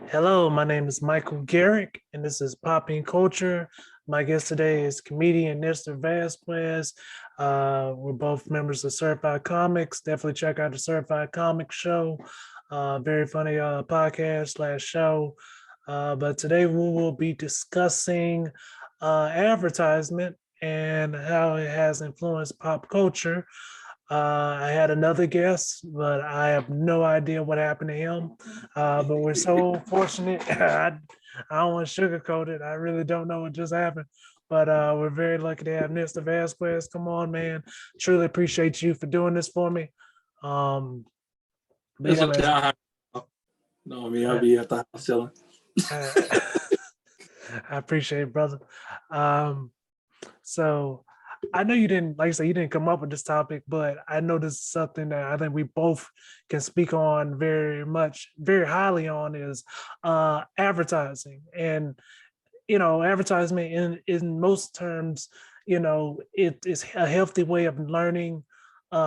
Hello, my name is Michael Garrick, and this is PoppinCulture. My guest today is comedian Mr. Vazquez. We're both members of Certified Comics. Definitely check out the Certified Comics Show. Very funny podcast slash show. But today we will be discussing advertisement and how it has influenced pop culture. I had another guest, but I have no idea what happened to him. But we're so fortunate. I don't want to sugarcoat it. I really don't know what just happened. But we're very lucky to have Mr. Vazquez. Come on, man. Truly appreciate you for doing this for me. But It's yeah, okay. man. I'll be at the house chilling. I appreciate it, brother. So I know you didn't, like I said, you didn't come up with this topic, but I know this is something that I think we both can speak on very highly on is advertising. And, advertisement in most terms, it is a healthy way of learning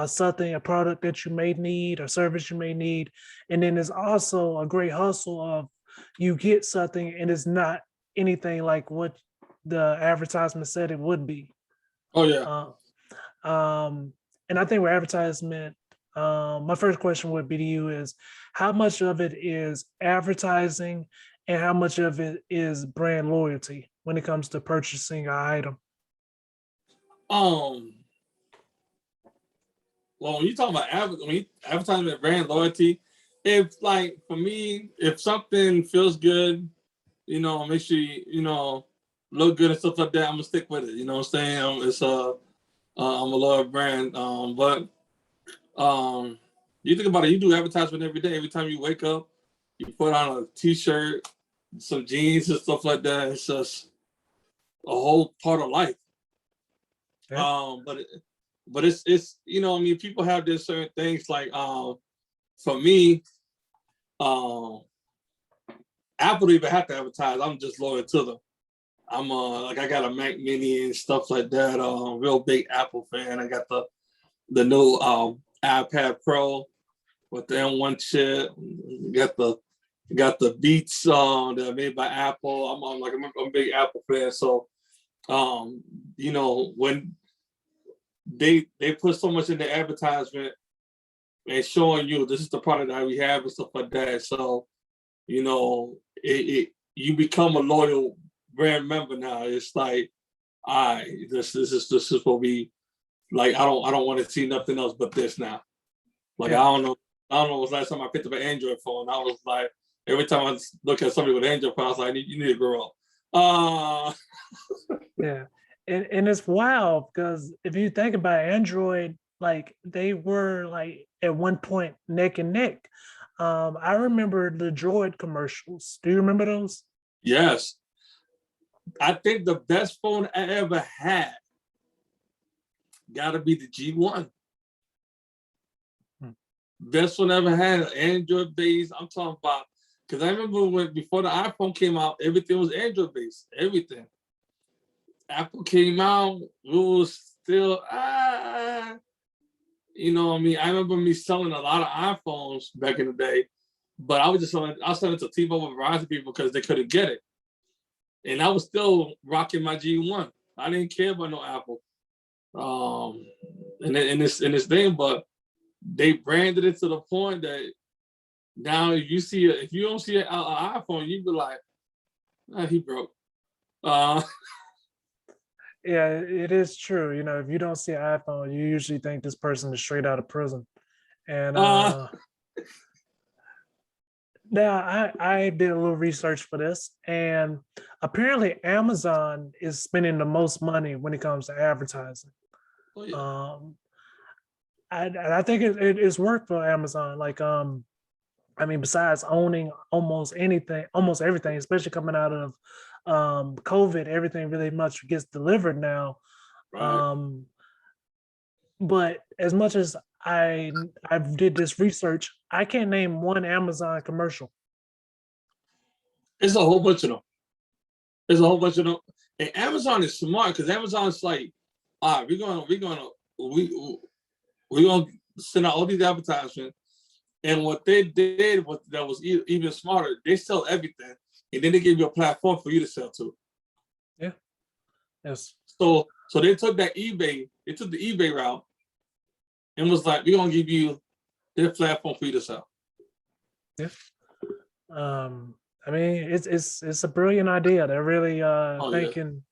something, a product that you may need, a service you may need. And then there's also a great hustle of you get something and it's not anything like what the advertisement said it would be. Oh yeah. And I think with advertisement, my first question would be to you is how much of it is advertising and how much of it is brand loyalty when it comes to purchasing an item? Well, when you talk about advertisement, brand loyalty, if like for me, if something feels good, make sure you look good and stuff like that, I'm gonna stick with it. You know what I'm saying? I'm a loyal brand. But you think about it, you do advertisement every day. Every time you wake up, you put on a t-shirt, some jeans and stuff like that. It's just a whole part of life. Yeah. But it's people have this certain things like for me, Apple don't even have to advertise. I'm just loyal to them. I'm I got a Mac Mini and stuff like that. Real big Apple fan. I got the new iPad Pro with the M1 chip. Got the Beats that are made by Apple. I'm a big Apple fan. So when they put so much in the advertisement and showing you this is the product that we have and stuff like that. So you become a loyal brand member now. It's like, all right, this is what we like. I don't want to see nothing else but this now. Like yeah. I don't know what's the last time I picked up an Android phone. I was like, every time I look at somebody with an Android phone, I was like, you need to grow up. Yeah. And it's wild because if you think about Android, like they were like at one point neck and neck. I remember the Droid commercials. Do you remember those? Yes. I think the best phone I ever had gotta be the G1. Best one I ever had, Android based. I'm talking about, because I remember before the iPhone came out, everything was Android based. Everything. Apple came out, it was still I remember me selling a lot of iPhones back in the day, but I was selling it to T-Mobile Verizon people because they couldn't get it. And I was still rocking my G1. I didn't care about no Apple. In this thing, but they branded it to the point that now if you don't see an iPhone, you be like, he broke. Yeah, it is true. If you don't see an iPhone, you usually think this person is straight out of prison. And now I did a little research for this, and apparently Amazon is spending the most money when it comes to advertising. Oh, yeah. I think it's worked for Amazon. Like, besides owning almost everything, especially coming out of COVID, everything really much gets delivered now. Right. But as much as I did this research, I can't name one Amazon commercial. It's a whole bunch of them. And Amazon is smart because Amazon's like, all right, we're gonna send out all these advertisements. And what they did that was even smarter. They sell everything, and then they give you a platform for you to sell to. Yeah. Yes. So they took that eBay. They took the eBay route, and was like, "We're gonna give you their platform for you to sell." Yeah. I mean, it's a brilliant idea. They're really thinking.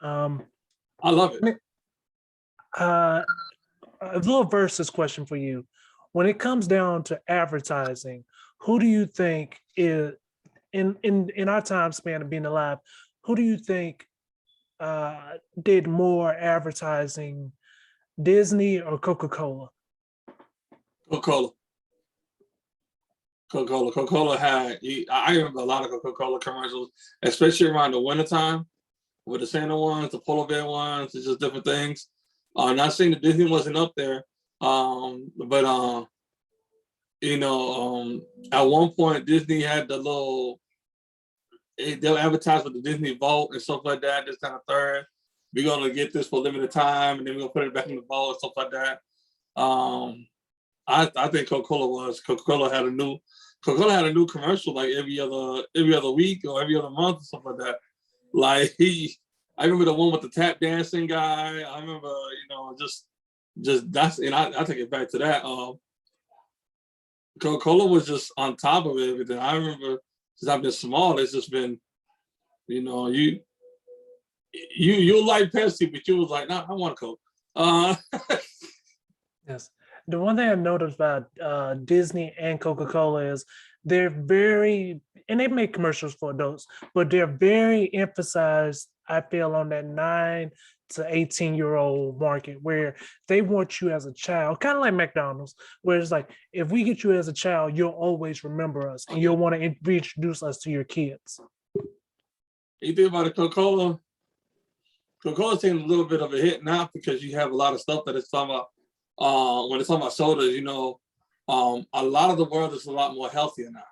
I love it. A little versus question for you. When it comes down to advertising, who do you think is in our time span of being alive, who do you think did more advertising, Disney or Coca-Cola? Coca-Cola. Coca-Cola had, I remember a lot of Coca-Cola commercials, especially around the wintertime, with the Santa ones, the polar bear ones, it's just different things. Not saying that Disney wasn't up there, but at one point Disney had the little, they'll advertise with the Disney Vault and stuff like that. This kind of third, we're gonna get this for a limited time, and then we're gonna put it back in the vault and stuff like that. I think Coca-Cola had a new commercial like every other week or every other month or something like that. Like I remember the one with the tap dancing guy. I remember, just that's, and I take it back to that. Coca-Cola was just on top of everything. I remember since I've been small, it's just been, you like Pepsi, but you was like, nah, I want Coke. Yes. The one thing I noticed about Disney and Coca-Cola is they're very, and they make commercials for adults, but they're very emphasized, I feel, on that 9 to 18-year-old market where they want you as a child, kind of like McDonald's, where it's like, if we get you as a child, you'll always remember us and you'll want to reintroduce us to your kids. You think about it, Coca-Cola, Coca-Cola's taking a little bit of a hit now because you have a lot of stuff that it's talking about. When it's talking about sodas, a lot of the world is a lot more healthier now.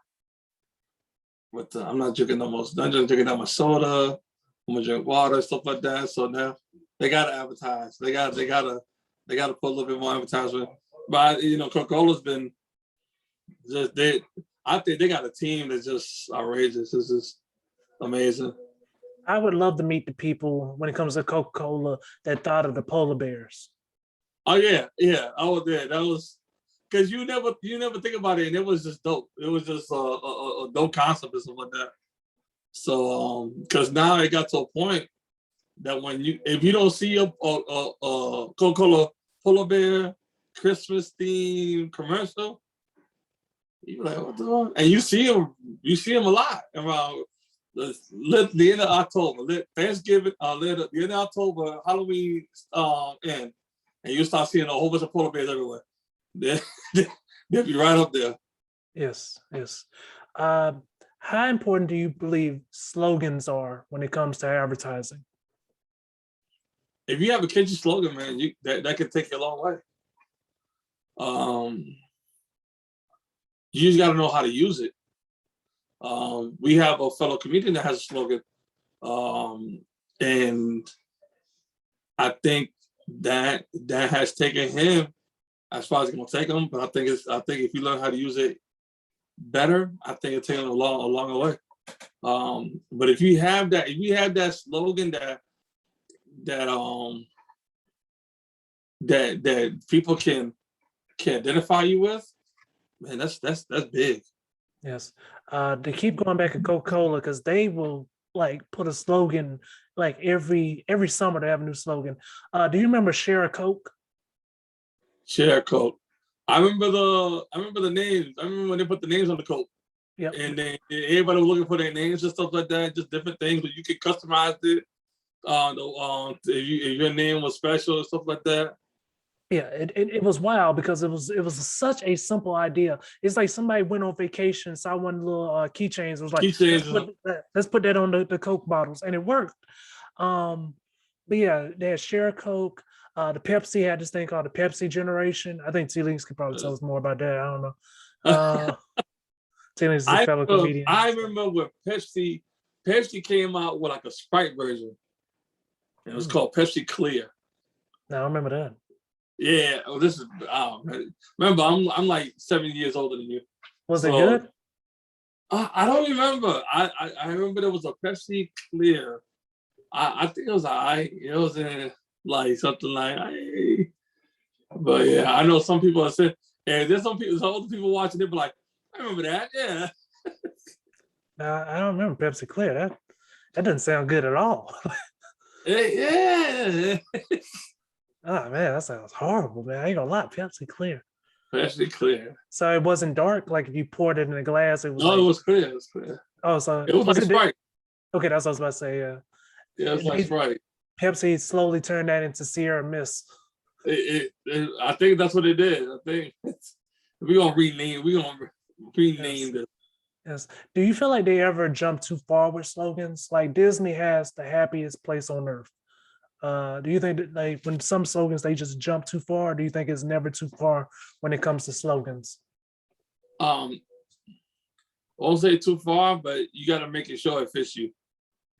But I'm not drinking no more. I'm just drinking that much soda. I'm gonna drink water, stuff like that. So now they gotta advertise. They gotta put a little bit more advertisement. But Coca-Cola's been just I think they got a team that's just outrageous. It's just amazing. I would love to meet the people when it comes to Coca-Cola that thought of the polar bears. Oh yeah. I was there. That was because you never think about it, and it was just dope. It was just a dope concept or something like that. So because now it got to a point that if you don't see a Coca-Cola polar bear Christmas theme commercial, you're like, what the hell? And you see them a lot around the end of October, Thanksgiving, the end of October, Halloween, and you start seeing a whole bunch of polar bears everywhere. They'll be right up there. Yes. How important do you believe slogans are when it comes to advertising? If you have a catchy slogan, man, that can take you a long way. You just got to know how to use it. We have a fellow comedian that has a slogan, and I think that has taken him as far as it's gonna take him. But I think if you learn how to use it better, I think it'll take him a longer way. But if you have that slogan that people can identify you with, man, that's big. Yes. They keep going back to Coca-Cola because they will like put a slogan like every summer. They have a new slogan. Do you remember Share a Coke? Share a Coke. I remember the names. I remember when they put the names on the Coke. Yep. And then everybody was looking for their names and stuff like that, just different things, but you could customize it. If your name was special and stuff like that. Yeah, it was wild because it was such a simple idea. It's like somebody went on vacation, saw one little keychains, was like, let's put that on the Coke bottles, and it worked. But yeah, they had Share a Coke. The Pepsi had this thing called the Pepsi Generation. I think T Links could probably tell us more about that. I don't know. T Links is a fellow comedian. I remember when Pepsi came out with like a Sprite version. It was called Pepsi Clear. No, I remember that. Yeah. Oh, this is. Remember, I'm like 7 years older than you. Was it So good? I don't remember. I remember there was a Pepsi Clear. I think it was it was in like something like but yeah, I know some people have said, and there's some older people watching it, but like, I remember that, yeah. I don't remember Pepsi Clear. That doesn't sound good at all. Yeah. Oh man, that sounds horrible, man. I ain't gonna lie, Pepsi Clear. Pepsi Clear. So it wasn't dark. Like if you poured it in a glass, it was No, like, it was clear. It was clear. oh, so It was was like it? Sprite. Okay, that's what I was about to say. Yeah, Yeah, it was like Sprite. Pepsi slowly turned that into Sierra Mist. I think that's what it did. I think we're gonna rename. We're gonna rename this. Yes. Do you feel like they ever jump too far with slogans? Like Disney has the happiest place on earth. Do you think that like when some slogans they just jump too far? Or do you think it's never too far when it comes to slogans? I won't say too far, but you got to make it sure it fits you.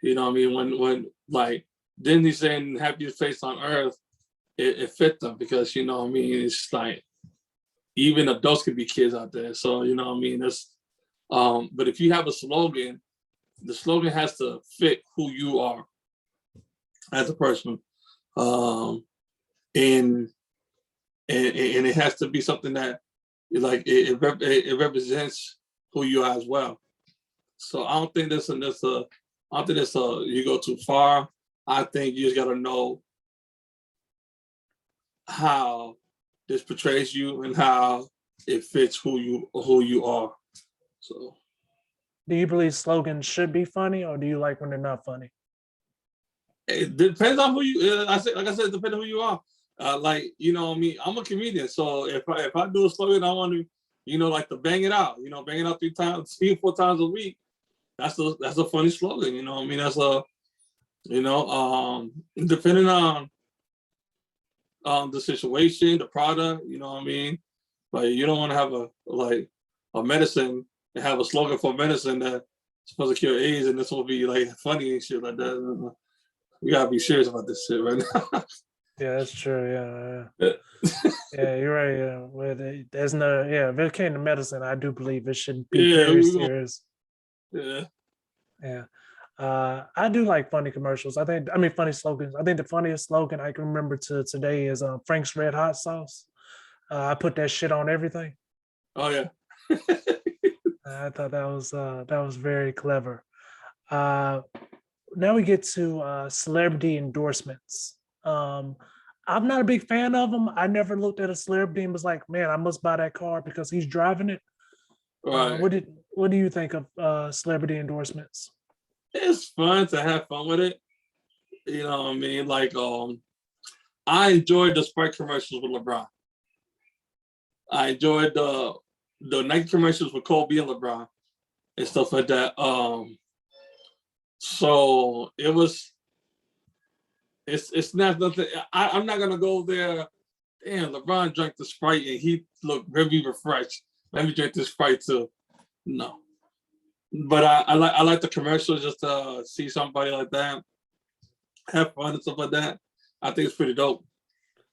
You know what I mean? When like Disney saying happiest place on earth, it fit them because you know what I mean. It's like even adults could be kids out there, so you know what I mean. It's but if you have a slogan, the slogan has to fit who you are as a person, and it has to be something that like it represents who you are as well. So I don't think I don't think this you go too far. I think you just gotta know how this portrays you and how it fits who you are. So Do you believe slogans should be funny, or do you like when they're not funny? it depends on who you. I said, like I said, it depends on who you are. Like you know, me, I'm a comedian, so if I do a slogan, I want to, you know, like to bang it out. You know, bang it out 3 or 4 times a week. That's a funny slogan. You know, I mean, that's a you know, depending on the situation, the product. You know what I mean? Like you don't want to have a medicine and have a slogan for medicine that's supposed to cure AIDS, and this will be like funny and shit like that. We gotta be serious about this shit right now. Yeah, that's true. Yeah, you're right. Yeah, there's no. Yeah, if it came to medicine, I do believe it should be Yeah, very serious. yeah. Yeah. I do like funny commercials. I mean, funny slogans. I think the funniest slogan I can remember to today is Frank's Red Hot Sauce. I put that shit on everything. Oh yeah. I thought that was very clever. Uh, Now we get to celebrity endorsements. I'm not a big fan of them. I never looked at a celebrity and was like, man, I must buy that car because he's driving it. Right. What do you think of celebrity endorsements? It's fun to have fun with it. You know what I mean? Like I enjoyed the Sprite commercials with LeBron. I enjoyed the Nike commercials with Kobe and LeBron and stuff like that. So it's not nothing. I'm not gonna go there. Damn, LeBron drank the Sprite and he looked very refreshed. Let me drink this Sprite too. No, but I like the commercials just to see somebody like that have fun and stuff like that. I think it's pretty dope.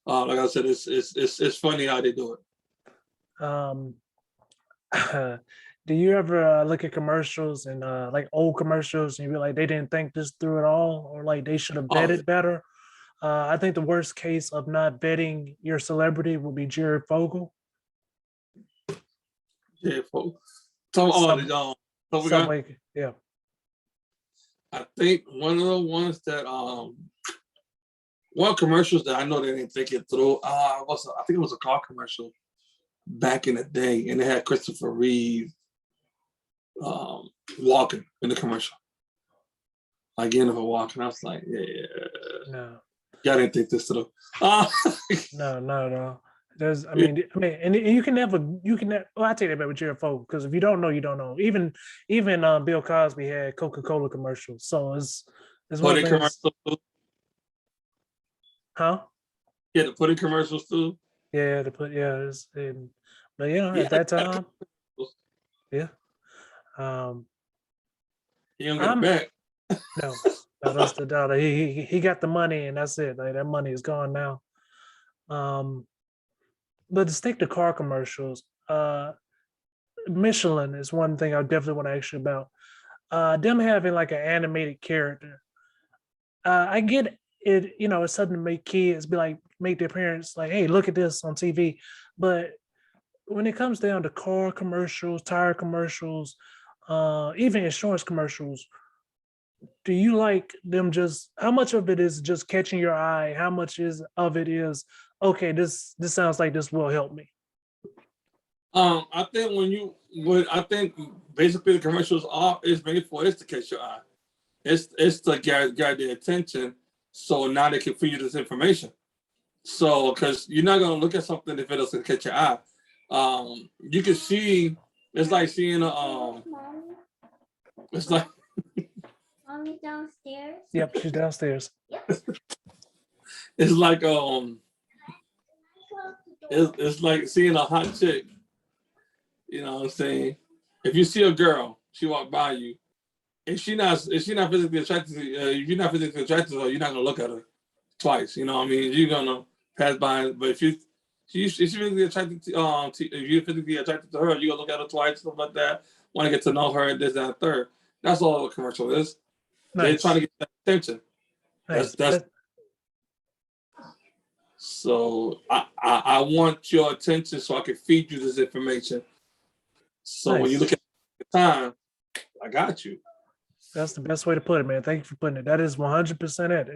Like I said, it's funny how they do it. Um, do you ever look at commercials and like old commercials and you be like, they didn't think this through at all, or like they should have Oh vetted better? I think the worst case of not vetting your celebrity would be Jared Fogle. yeah, folks. So Sub, so we got. Subway, yeah. I think one of the ones that one commercials that I know they didn't think it through. I think it was a car commercial back in the day, and it had Christopher Reeve walking in the commercial, like in her walking. I was like, yeah, No, y'all didn't think this through. no, no. And you can well, I take that back with Jared Fogle because if you don't know, you don't know. Even Bill Cosby had Coca-Cola commercials, so it's one Pudding of things, commercials too. huh? Yeah, the pudding commercials too. Yeah, to put but at that time, yeah. Um, He don't get it I'm back. no, that's the dollar. He got the money and that's it. Like that money is gone now. but to stick to car commercials, Michelin is one thing I definitely want to ask you about. Them having like an animated character. I get it, it's something to make kids be like, make their parents like, hey, look at this on TV. But when it comes down to car commercials, tire commercials, even insurance commercials, do you like them just how much of it is just catching your eye? How much is of it is okay, this sounds like this will help me. I think I think basically the commercials are is made for is to catch your eye. It's to get their attention, so now they can feed you this information. So because you're not gonna look at something if it doesn't catch your eye. You can see it's like seeing it's like Mommy's downstairs. Yep, she's downstairs. it's like it's like seeing a hot chick. You know what I'm saying? If you see a girl, she walk by you. If she not physically attracted to if you're not physically attracted to her, you're not gonna look at her twice. You know what I mean? You're gonna pass by. But if she's physically attracted if you're physically attracted to her, you're gonna look at her twice, stuff like that. Want to get to know her, this, that, and third. That's all a commercial is. They're trying to get that attention. Nice. That's so I want your attention so I can feed you this information. So when you look at the time, I got you. That's the best way to put it, man. Thank you for putting it. That is 100% it.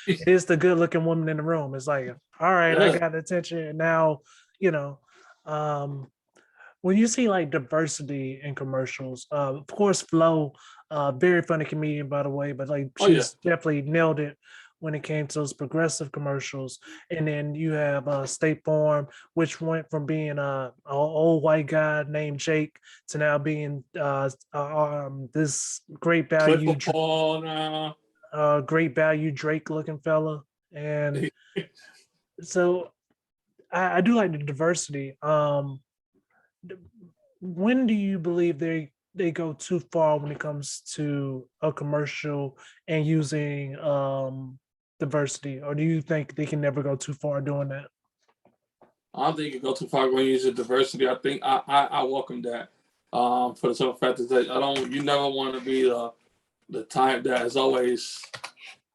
It is the good looking woman in the room. It's like, all right, I got attention. And now, when you see like diversity in commercials, of course, Flo, very funny comedian, by the way, but like she's definitely nailed it when it came to those progressive commercials. And then you have State Farm, which went from being an old white guy named Jake to now being this great value, great value Drake looking fella. And so I do like the diversity. When do you believe they go too far when it comes to a commercial and using diversity, or do you think they can never go too far doing that? I don't think you can go too far when you use diversity. I think I welcome that for the simple fact that you never want to be the type that is always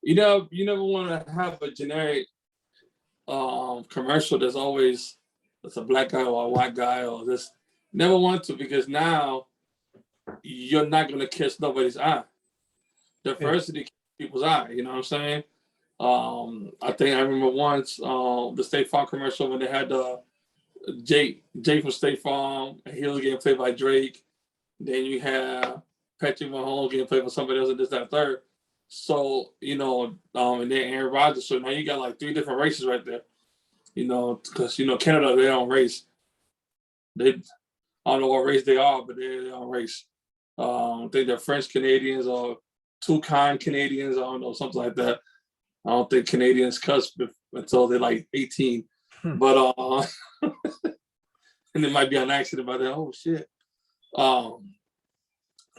you never want to have a generic commercial that's always it's a black guy or a white guy or this. Never want to, because now you're not going to catch nobody's eye. Diversity keeps people's eye. You know what I'm saying? I think I remember once the State Farm commercial when they had Jake from State Farm, and he was getting played by Drake. Then you have Patrick Mahomes getting played by somebody else, and this, that, third. So, and then Aaron Rodgers. So now you got like 3 different races right there. Because, Canada, they don't race. I don't know what race they are, but they're their own race. I think they're French Canadians or Toucan Canadians. I don't know, something like that. I don't think Canadians cuss until they're like 18. But and it might be an accident by that. Oh shit. No,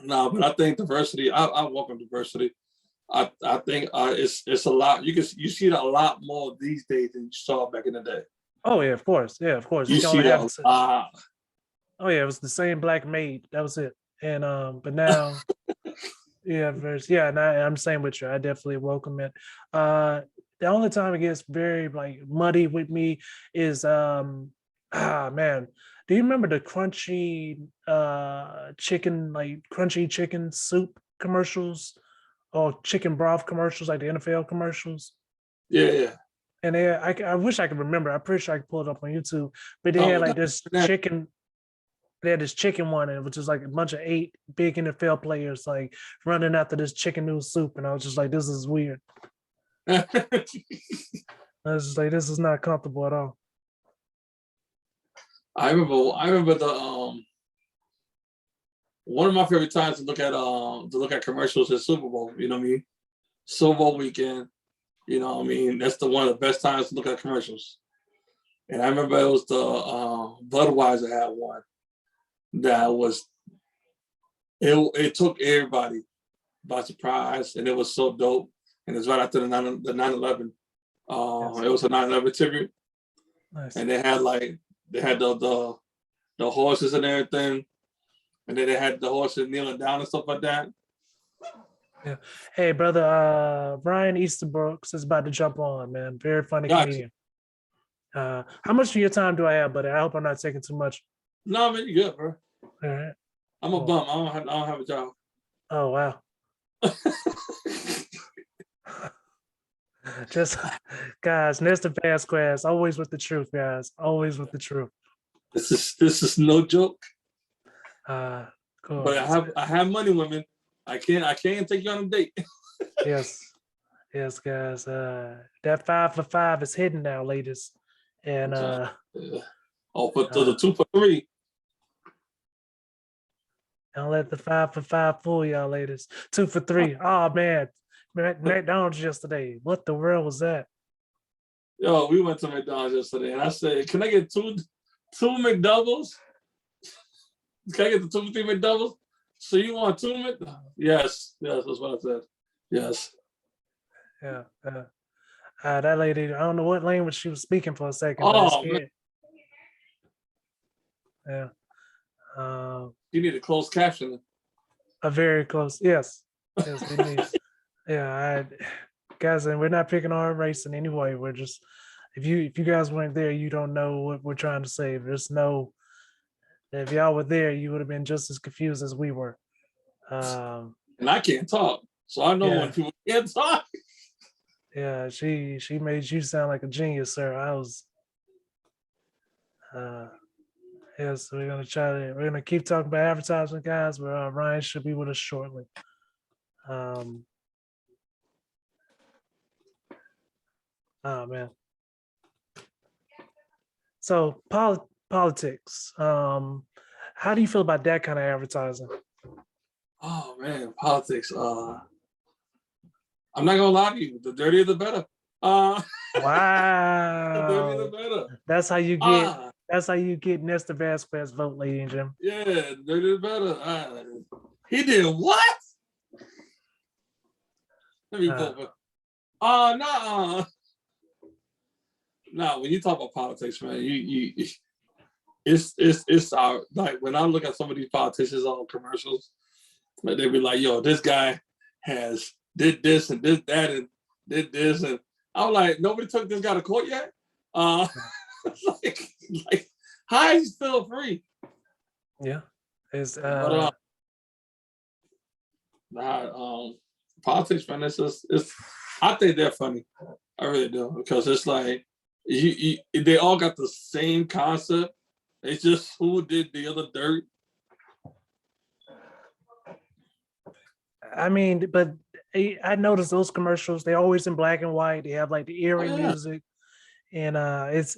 but I think diversity. I welcome diversity. I think it's a lot. You see it a lot more these days than you saw back in the day. Oh yeah, of course. Yeah, of course. You see that a lot. Oh yeah, it was the same black maid. That was it. And but now, and I'm saying with you, I definitely welcome it. The only time it gets very like muddy with me is man, do you remember the crunchy chicken soup commercials or chicken broth commercials, like the NFL commercials? Yeah. And I wish I could remember. I'm pretty sure I could pull it up on YouTube. But they had like this chicken. They had this chicken one, and it was just like a bunch of 8 big NFL players like running after this chicken noodle soup, and I was just like, "This is weird." I was just like, "This is not comfortable at all." I remember the one of my favorite times to look at commercials is Super Bowl. You know what I mean? Super Bowl weekend. You know what I mean? That's one of the best times to look at commercials. And I remember it was the Budweiser had one that was it took everybody by surprise, and it was so dope. And it's right after the 9/11. It was a 9/11 tribute. Nice. And they had the horses and everything, and then they had the horses kneeling down and stuff like that. Yeah. Hey, brother, Brian Easterbrooks is about to jump on, man. Very funny Gotcha. comedian. How much of your time do I have, buddy? I hope I'm not taking too much. No, man, you good, bro. All right. I'm a Cool. bum. I don't have a job. Oh, wow. Just, guys, Mr. Vazquez, always with the truth, guys. Always with the truth. This is no joke. Cool. But I have money, women. I can't take you on a date. Yes, guys. That 5 for 5 is hidden now, ladies. And For the 2 for 3. don't let the 5 for 5 fool y'all, ladies. 2 for 3. Oh man, McDonald's yesterday. What the world was that? Yo, we went to McDonald's yesterday, and I said, "Can I get two McDoubles? Can I get the 2 for 3 McDoubles?" So you want 2 McDoubles? Yes, that's what I said. Yes. Yeah. That lady, I don't know what language she was speaking for a second. But Man. Yeah. You need a closed caption. A very close. Yes, we need. Yeah, guys, and we're not picking our race in any way. We're just, if you guys weren't there, you don't know what we're trying to say. If y'all were there, you would have been just as confused as we were. And I can't talk, so I know when people can't talk. Yeah, she made you sound like a genius, sir. I was. Yes, we're gonna keep talking about advertisement, guys. Where Ryan should be with us shortly. Oh man. So politics. How do you feel about that kind of advertising? Oh man, politics. I'm not gonna lie to you. The dirtier, the better. Wow. The dirtier, the better. That's how you get. That's how you get Mr. Vazquez vote, lady and gentlemen. Yeah, the dirtier, the better. He did what? Let me vote for. No. No, when you talk about politics, man, it's our, like, when I look at some of these politicians on commercials, like, they be like, "Yo, this guy did this and did that and did this," and I'm like, nobody took this guy to court yet. Like, how is he still free? Yeah, it's politics, man. It's I think they're funny. I really do, because it's like they all got the same concept. It's just who did the other dirt. I mean, but I noticed those commercials. They're always in black and white. They have like the eerie music, and it's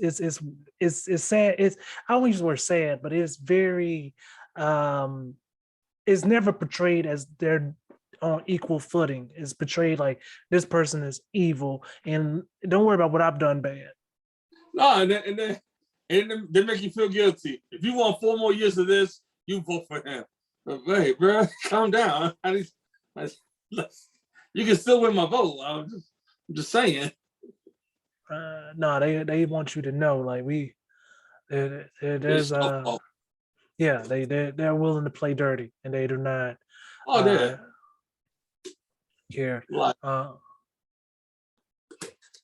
sad. I don't use the word sad, but it's very. It's never portrayed as they're on equal footing. It's portrayed like this person is evil, and don't worry about what I've done bad. No, and they make you feel guilty. If you want 4 more years of this, you vote for him. But hey, bro, calm down. You can still win my vote. I'm just saying. No, they want you to know, like there's they're willing to play dirty, and they do not. Care. Like,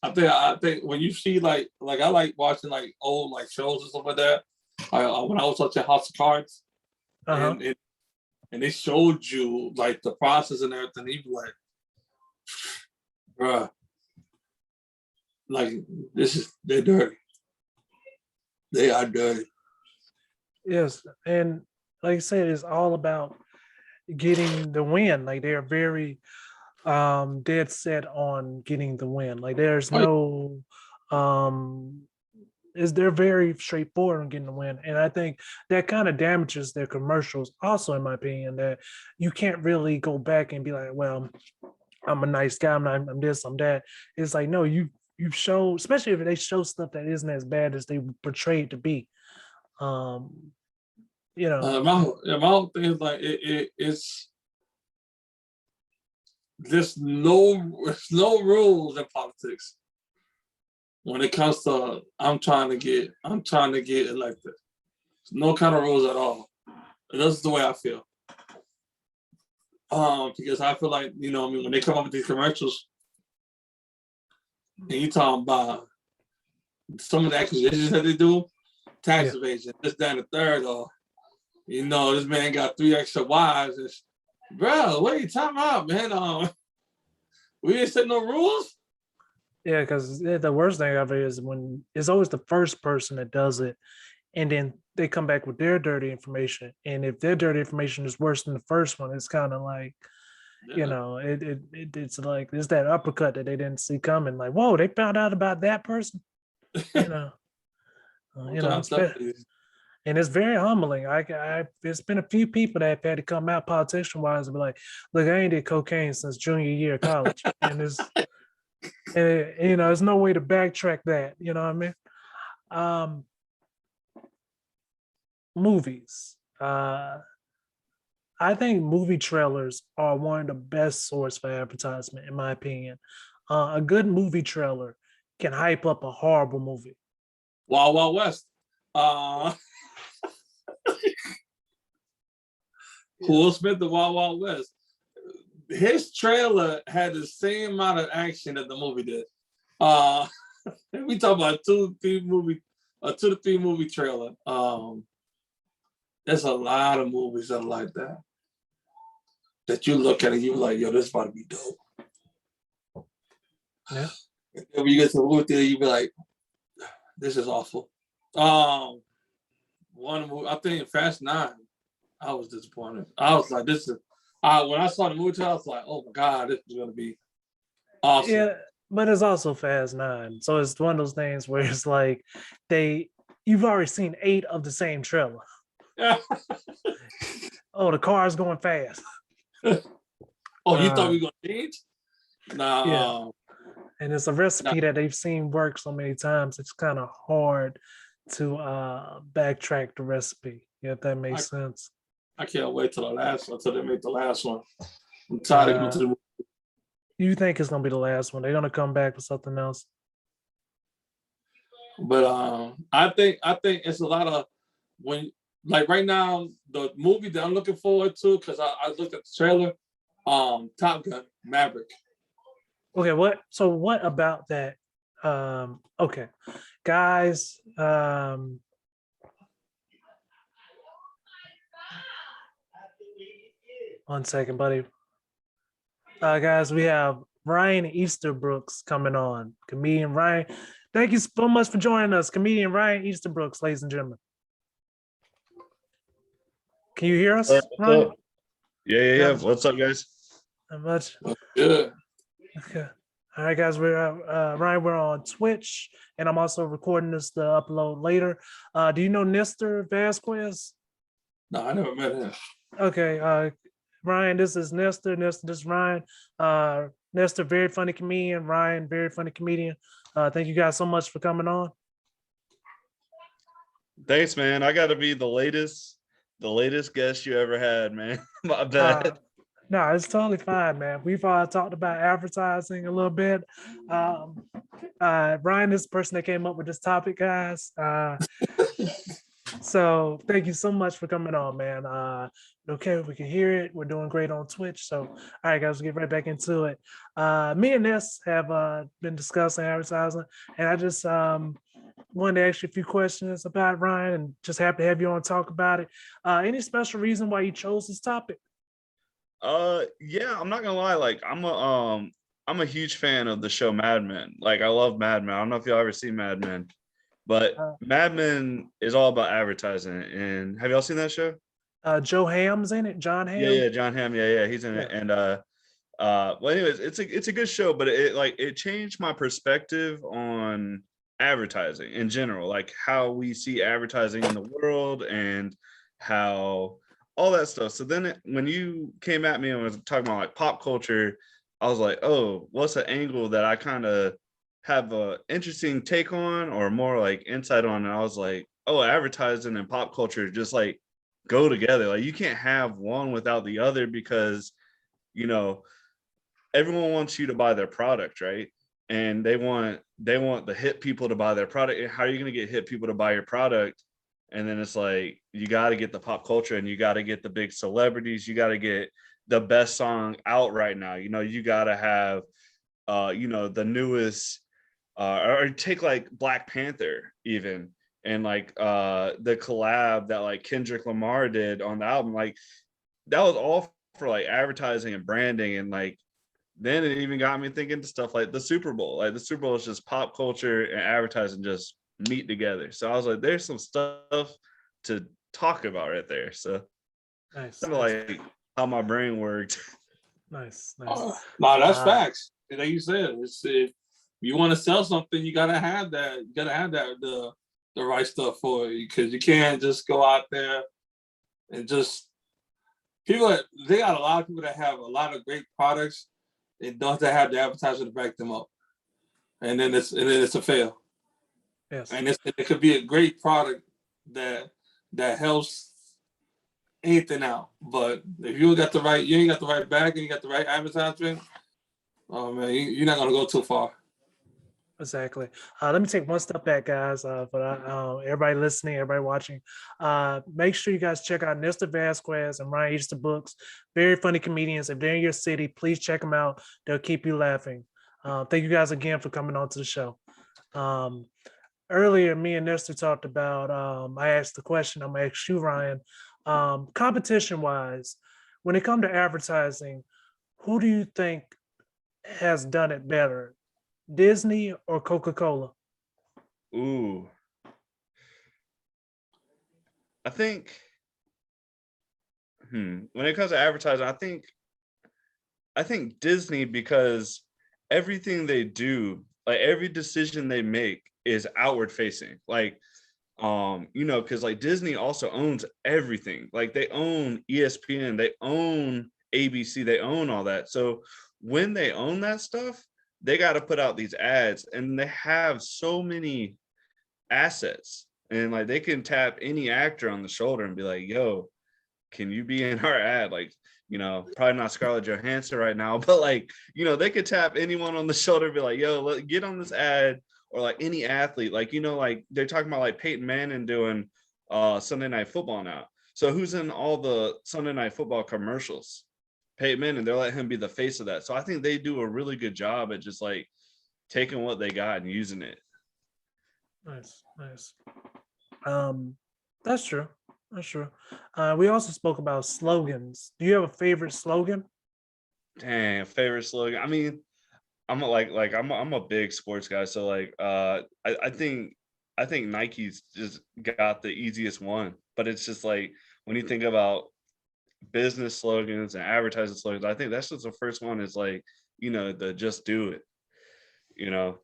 I think when you see like I like watching like old like shows and stuff like that. When I was watching House of Cards, and they showed you like the process and everything, you be like, bruh, like they're dirty. They are dirty. Yes, and like I said, it's all about getting the win. Like they're very dead set on getting the win. Like there's no they're very straightforward on getting the win. And I think that kind of damages their commercials also, in my opinion, that you can't really go back and be like, well, I'm a nice guy, I'm this, I'm that. It's like, no, you show, especially if they show stuff that isn't as bad as they portray it to be. My whole thing is like it's there's no rules in politics. when it comes to I'm trying to get elected. No kind of rules at all. That's the way I feel. Because I feel like, you know, I mean, when they come up with these commercials and you talking about some of the accusations that they do, tax evasion, this, that, and the third, or you know, this man got 3 extra wives. It's, bro, what are you talking about, man? We didn't set no rules. Yeah, because the worst thing of it is when it's always the first person that does it, and then they come back with their dirty information. And if their dirty information is worse than the first one, it's kind of like, you know, it's like it's that uppercut that they didn't see coming. Like, whoa, they found out about that person. You know, and it's very humbling. There's been a few people that have had to come out politician wise and be like, look, I ain't did cocaine since junior year of college, and you know, there's no way to backtrack that. You know what I mean? Movies. I think movie trailers are one of the best source for advertisement, in my opinion. A good movie trailer can hype up a horrible movie. Wild Wild West. Will Smith, the Wild Wild West. His trailer had the same amount of action that the movie did. We talk about 2 to 3 movie trailer. There's a lot of movies that are like that. That you look at it, you're like, yo, this about to be dope. Yeah. And when you get to the movie theater, you be like, this is awful. One movie, I think Fast 9, I was disappointed. I was like, this is when I saw the movie trailer, I was like, oh my God, this is gonna be awesome. Yeah, but it's also Fast 9. So it's one of those things where it's like you've already seen 8 of the same trailer. Oh, the car's going fast. Oh, you thought we were gonna change? Nah. Yeah. And it's a recipe that they've seen work so many times. It's kind of hard to backtrack the recipe, if that makes sense. I can't wait till the last one, till they make the last one. I'm tired of going to the movie. You think it's gonna be the last one? They're gonna come back with something else. But I think it's a lot of when, like right now, the movie that I'm looking forward to, because I looked at the trailer, Top Gun Maverick. Okay, what about that? Okay, guys, 1 second, buddy. Guys, we have Ryan Easterbrooks coming on. Comedian Ryan. Thank you so much for joining us. Comedian Ryan Easterbrooks, ladies and gentlemen. Can you hear us, Ryan? Yeah. What's up, guys? Not much. Good. Okay. All right, guys. We're Ryan. We're on Twitch, and I'm also recording this to upload later. Do you know Mr. Vazquez? No, I never met him. Okay. Ryan, this is Nestor. Nestor, this is Ryan. Nestor, very funny comedian. Ryan, very funny comedian. Thank you guys so much for coming on. Thanks, man. I got to be the latest guest you ever had, man. My bad. No, it's totally fine, man. We've talked about advertising a little bit. Ryan is the person that came up with this topic, guys. So thank you so much for coming on, man. Okay, we can hear it. We're doing great on Twitch. So, all right, guys, we'll get right back into it. Me and Ness have been discussing advertising, and I just wanted to ask you a few questions about Ryan, and just happy to have you on to talk about it. Any special reason why you chose this topic? Yeah, I'm not gonna lie. Like, I'm a huge fan of the show Mad Men. Like, I love Mad Men. I don't know if y'all ever seen Mad Men, but Mad Men is all about advertising. And have y'all seen that show? Joe Ham's in it. John Hamm. Yeah, John Hamm. Yeah, he's in it. And well, anyways, it's a good show, but it changed my perspective on advertising in general, like how we see advertising in the world and how all that stuff. So then when you came at me and was talking about like pop culture, I was like, oh, what's an angle that I kind of have a interesting take on or more like insight on? And I was like, oh, advertising and pop culture just like go together. Like, you can't have one without the other, because, you know, everyone wants you to buy their product, right? and they want the hip people to buy their product. How are you going to get hip people to buy your product? And then it's like, you got to get the pop culture, and you got to get the big celebrities. You got to get the best song out right now. You got to have, the newest, or take like Black Panther even, and like the collab that like Kendrick Lamar did on the album. Like, that was all for like advertising and branding. And like, then it even got me thinking to stuff like the Super Bowl. Like, the Super Bowl is just pop culture and advertising just meet together. So I was like, there's some stuff to talk about right there. So Nice. kind of like how my brain worked. Nice. No, that's facts. Like you said, if you want to sell something, you gotta have that. You gotta have the right stuff for it, because you can't just go out there and just people. They got a lot of people that have a lot of great products and don't have the advertising to back them up, and then it's a fail. Yes. And it could be a great product that helps anything out, but if you ain't got the right back, and you got the right advertisement, oh man, you're not gonna go too far. Exactly. Let me take one step back, guys. For everybody listening, everybody watching, make sure you guys check out Mr. Vazquez and Ryan Easterbrooks. Very funny comedians. If they're in your city, please check them out. They'll keep you laughing. Thank you guys again for coming on to the show. Earlier, me and Nestor talked about. I asked the question. I'm gonna ask you, Ryan. Competition-wise, when it comes to advertising, who do you think has done it better? Disney or Coca-Cola? Ooh. I think when it comes to advertising, I think Disney, because everything they do, like every decision they make is outward facing. Like, because like Disney also owns everything. Like, they own ESPN, they own ABC, they own all that. So when they own that stuff, they got to put out these ads, and they have so many assets, and like they can tap any actor on the shoulder and be like, yo, can you be in our ad? Like, probably not Scarlett Johansson right now, but like, they could tap anyone on the shoulder and be like, yo, get on this ad. Or like any athlete, like, like they're talking about like Peyton Manning doing Sunday Night Football now. So who's in all the Sunday Night Football commercials? Peyton Manning. They're letting him be the face of that. So I think they do a really good job at just like taking what they got and using it. Nice. That's true. We also spoke about slogans. Do you have a favorite slogan? Dang, favorite slogan. I mean, I'm a big sports guy, so like I think Nike's just got the easiest one, but it's just like when you think about business slogans and advertising slogans, I think that's just the first one is like, the just do it, Wow,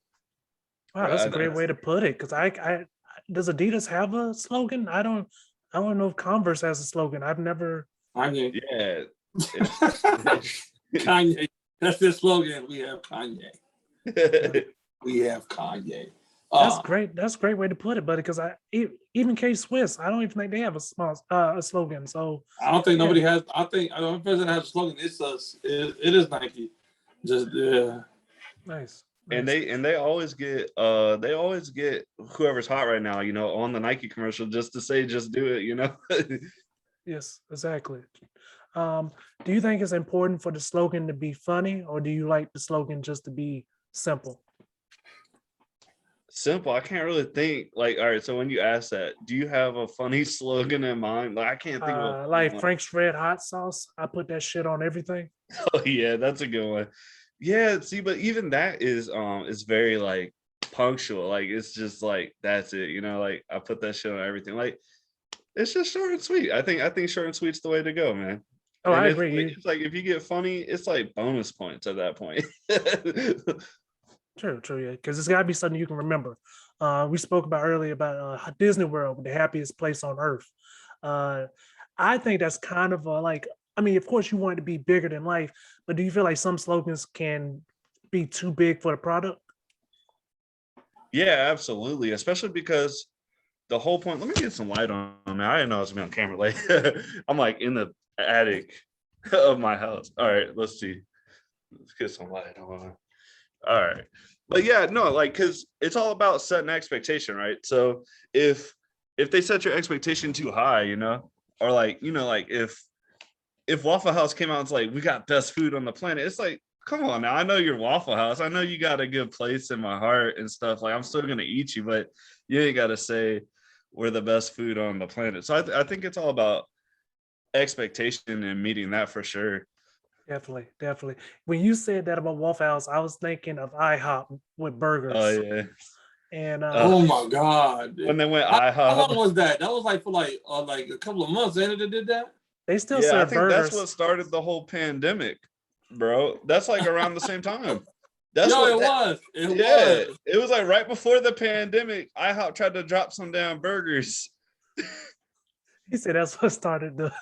that's a great way to put it. Because I does Adidas have a slogan? I don't know if Converse has a slogan. I've never. Kanye. Yeah. Kanye. That's the slogan. We have Kanye. We have Kanye. That's great. That's a great way to put it, buddy. Because even K Swiss, I don't even think they have a slogan. So I don't think nobody has. I don't person has a slogan. It's us. It is Nike. Just yeah. Nice. And they always get whoever's hot right now, on the Nike commercial just to say just do it, Yes, exactly. Do you think it's important for the slogan to be funny, or do you like the slogan just to be simple? Simple. I can't really think. Like, all right, so when you ask that, do you have a funny slogan in mind? Like, I can't think of like Frank's Red Hot Sauce. I put that shit on everything. Oh yeah, that's a good one. Yeah, see, but even that is very like punctual. Like, it's just like that's it, like I put that shit on everything. Like, it's just short and sweet. I think short and sweet's the way to go, man. Oh, And I agree. it's like if you get funny, it's like bonus points at that point. True, yeah, because it's got to be something you can remember. We spoke about earlier about Disney World, the happiest place on earth. I think that's kind of I mean, of course, you want it to be bigger than life, but do you feel like some slogans can be too big for the product? Yeah, absolutely. Especially because the whole point. Let me get some light on, man. I didn't know I was gonna be on camera. Like, I'm like in the attic of my house. All right, let's see. Let's get some light on. All right. But yeah, no, like, because it's all about setting expectation, right? So if they set your expectation too high, or like, like if Waffle House came out and it's like, we got best food on the planet, it's like, come on now. I know you're Waffle House. I know you got a good place in my heart and stuff. Like, I'm still gonna eat you, but you ain't gotta say we're the best food on the planet. So I think it's all about expectation and meeting that for sure. Definitely. When you said that about Waffle House, I was thinking of IHOP with burgers. Oh yeah. And Oh my God. When they went How long IHOP. was that? That was like for like a couple of months, ain't it? They did that? they still Yeah, I serve think burgers. that's what started the whole pandemic, bro. That's like around the same time. That's Yo, what it that- was. It was. It was like right before the pandemic. IHOP tried to drop some damn burgers. He said that's what started the.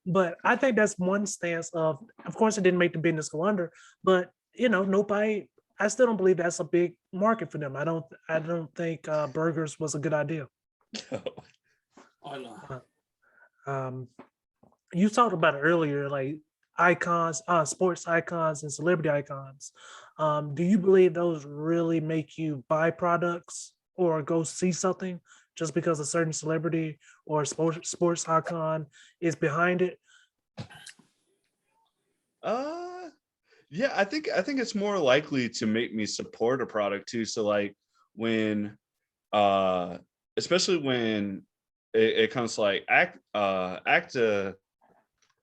But I think that's one stance of course, it didn't make the business go under, but nobody. I still don't believe that's a big market for them. I don't think burgers was a good idea. Oh no. You talked about it earlier, like icons, sports icons and celebrity icons. Do you believe those really make you buy products or go see something just because a certain celebrity or sports icon is behind it? Yeah, I think it's more likely to make me support a product too. So like when especially when it comes to like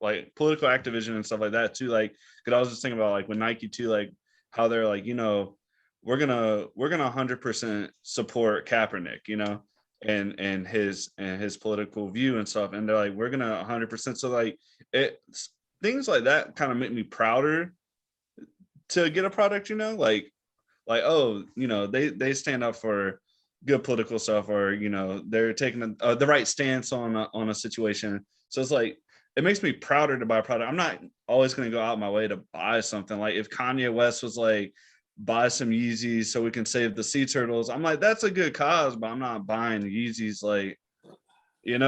like political activism and stuff like that too. Like, because I was just thinking about like when Nike too, like how they're like, we're gonna 100% support Kaepernick, and his political view and stuff, and they're like, we're gonna 100%. So like things like that kind of make me prouder to get a product, like oh, they stand up for good political stuff, or they're taking the right stance on a situation. So it's like it makes me prouder to buy a product. I'm not always going to go out my way to buy something. Like if Kanye West was like, buy some Yeezys so we can save the sea turtles, I'm like, that's a good cause, but I'm not buying Yeezys. Like, I ain't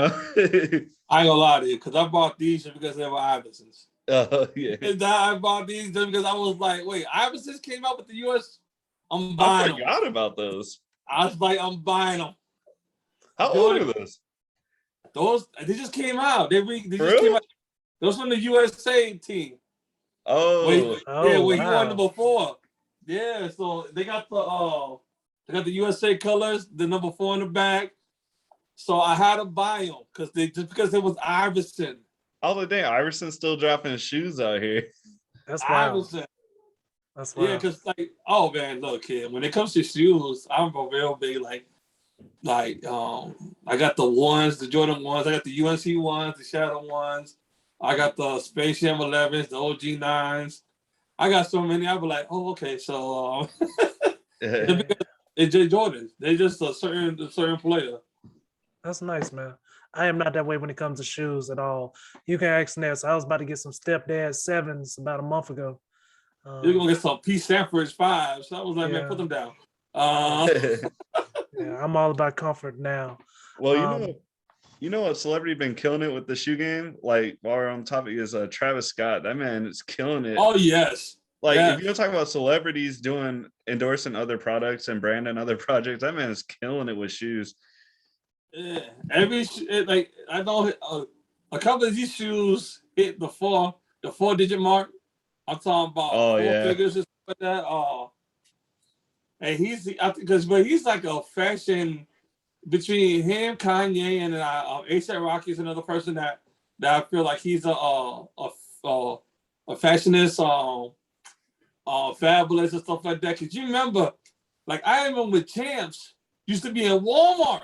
gonna lie to you, because I bought these just because they were Iversons. Yeah. And I bought these just because I was like, wait, Iversons came out with the US? I'm I buying them. forgot about those. I was like, I'm buying them. How old are those? They just came out. They just Really? came out. Those from the USA team. Oh, Wait, yeah, Oh, where he won wow. number 4. Yeah, so they got the USA colors, the number 4 in the back. So I had to buy them because it was Iverson. all the day Iverson's still dropping shoes out here. That's wild. Iverson. That's wild. Yeah, because oh man, look, kid, when it comes to shoes, I'm a real big I got the ones, the Jordan ones, I got the UNC ones, the Shadow ones, I got the Space Jam 11s, the OG 9s. I got so many. I be like, oh, okay, so it's J Jordans. They just a certain player. That's nice, man. I am not that way when it comes to shoes at all. You can ask Ness. I was about to get some Stepdad 7s about a month ago. You're gonna get some P. Sanford's 5s. So I was like, Yeah. man, put them down. Yeah, I'm all about comfort now. Well, you know what celebrity been killing it with the shoe game? Like while we're on the topic is Travis Scott. That man is killing it. Oh yes. Like yes. if you're talking about celebrities endorsing other products and branding other projects, that man is killing it with shoes. Yeah, I know a couple of these shoes hit the 4-digit mark. I'm talking about 4 figures and stuff like that. And he's like a fashion between him, Kanye, and ASAP Rocky is another person that I feel like he's a fashionist, fabulous and stuff like that. Cause you remember, like I remember with Champs used to be in Walmart.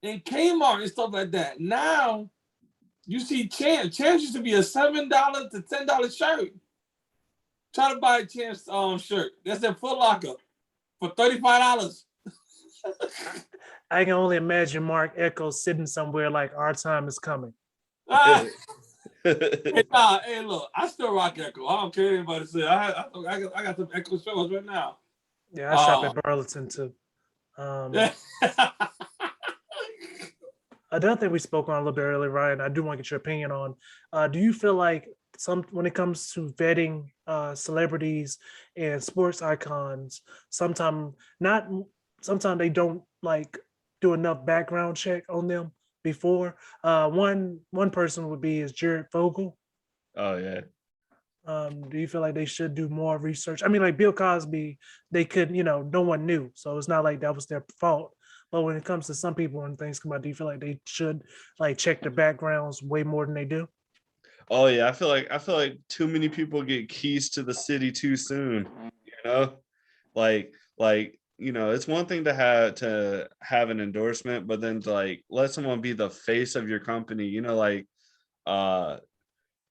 And Kmart and stuff like that. Now, you see Champs. Champs used to be a $7 to $10 shirt. Try to buy a Champs shirt. That's in Foot Locker for $35. I can only imagine Mark Echo sitting somewhere like our time is coming. Hey, look, I still rock Echo. I don't care what anybody say. I got some Echo shorts right now. Yeah, I shop at Burlington too. Another thing we spoke on a little bit earlier, Ryan, I do want to get your opinion on. Do you feel like when it comes to vetting celebrities and sports icons, sometimes not, sometimes they don't like do enough background check on them before? One person would be is Jared Fogle. Oh yeah. Do you feel like they should do more research? I mean, like Bill Cosby, they could, no one knew, so it's not like that was their fault. But when it comes to some people and things come out, do you feel like they should like check their backgrounds way more than they do? Oh yeah. I feel like too many people get keys to the city too soon. You know, it's one thing to have an endorsement, but then to like let someone be the face of your company. Uh,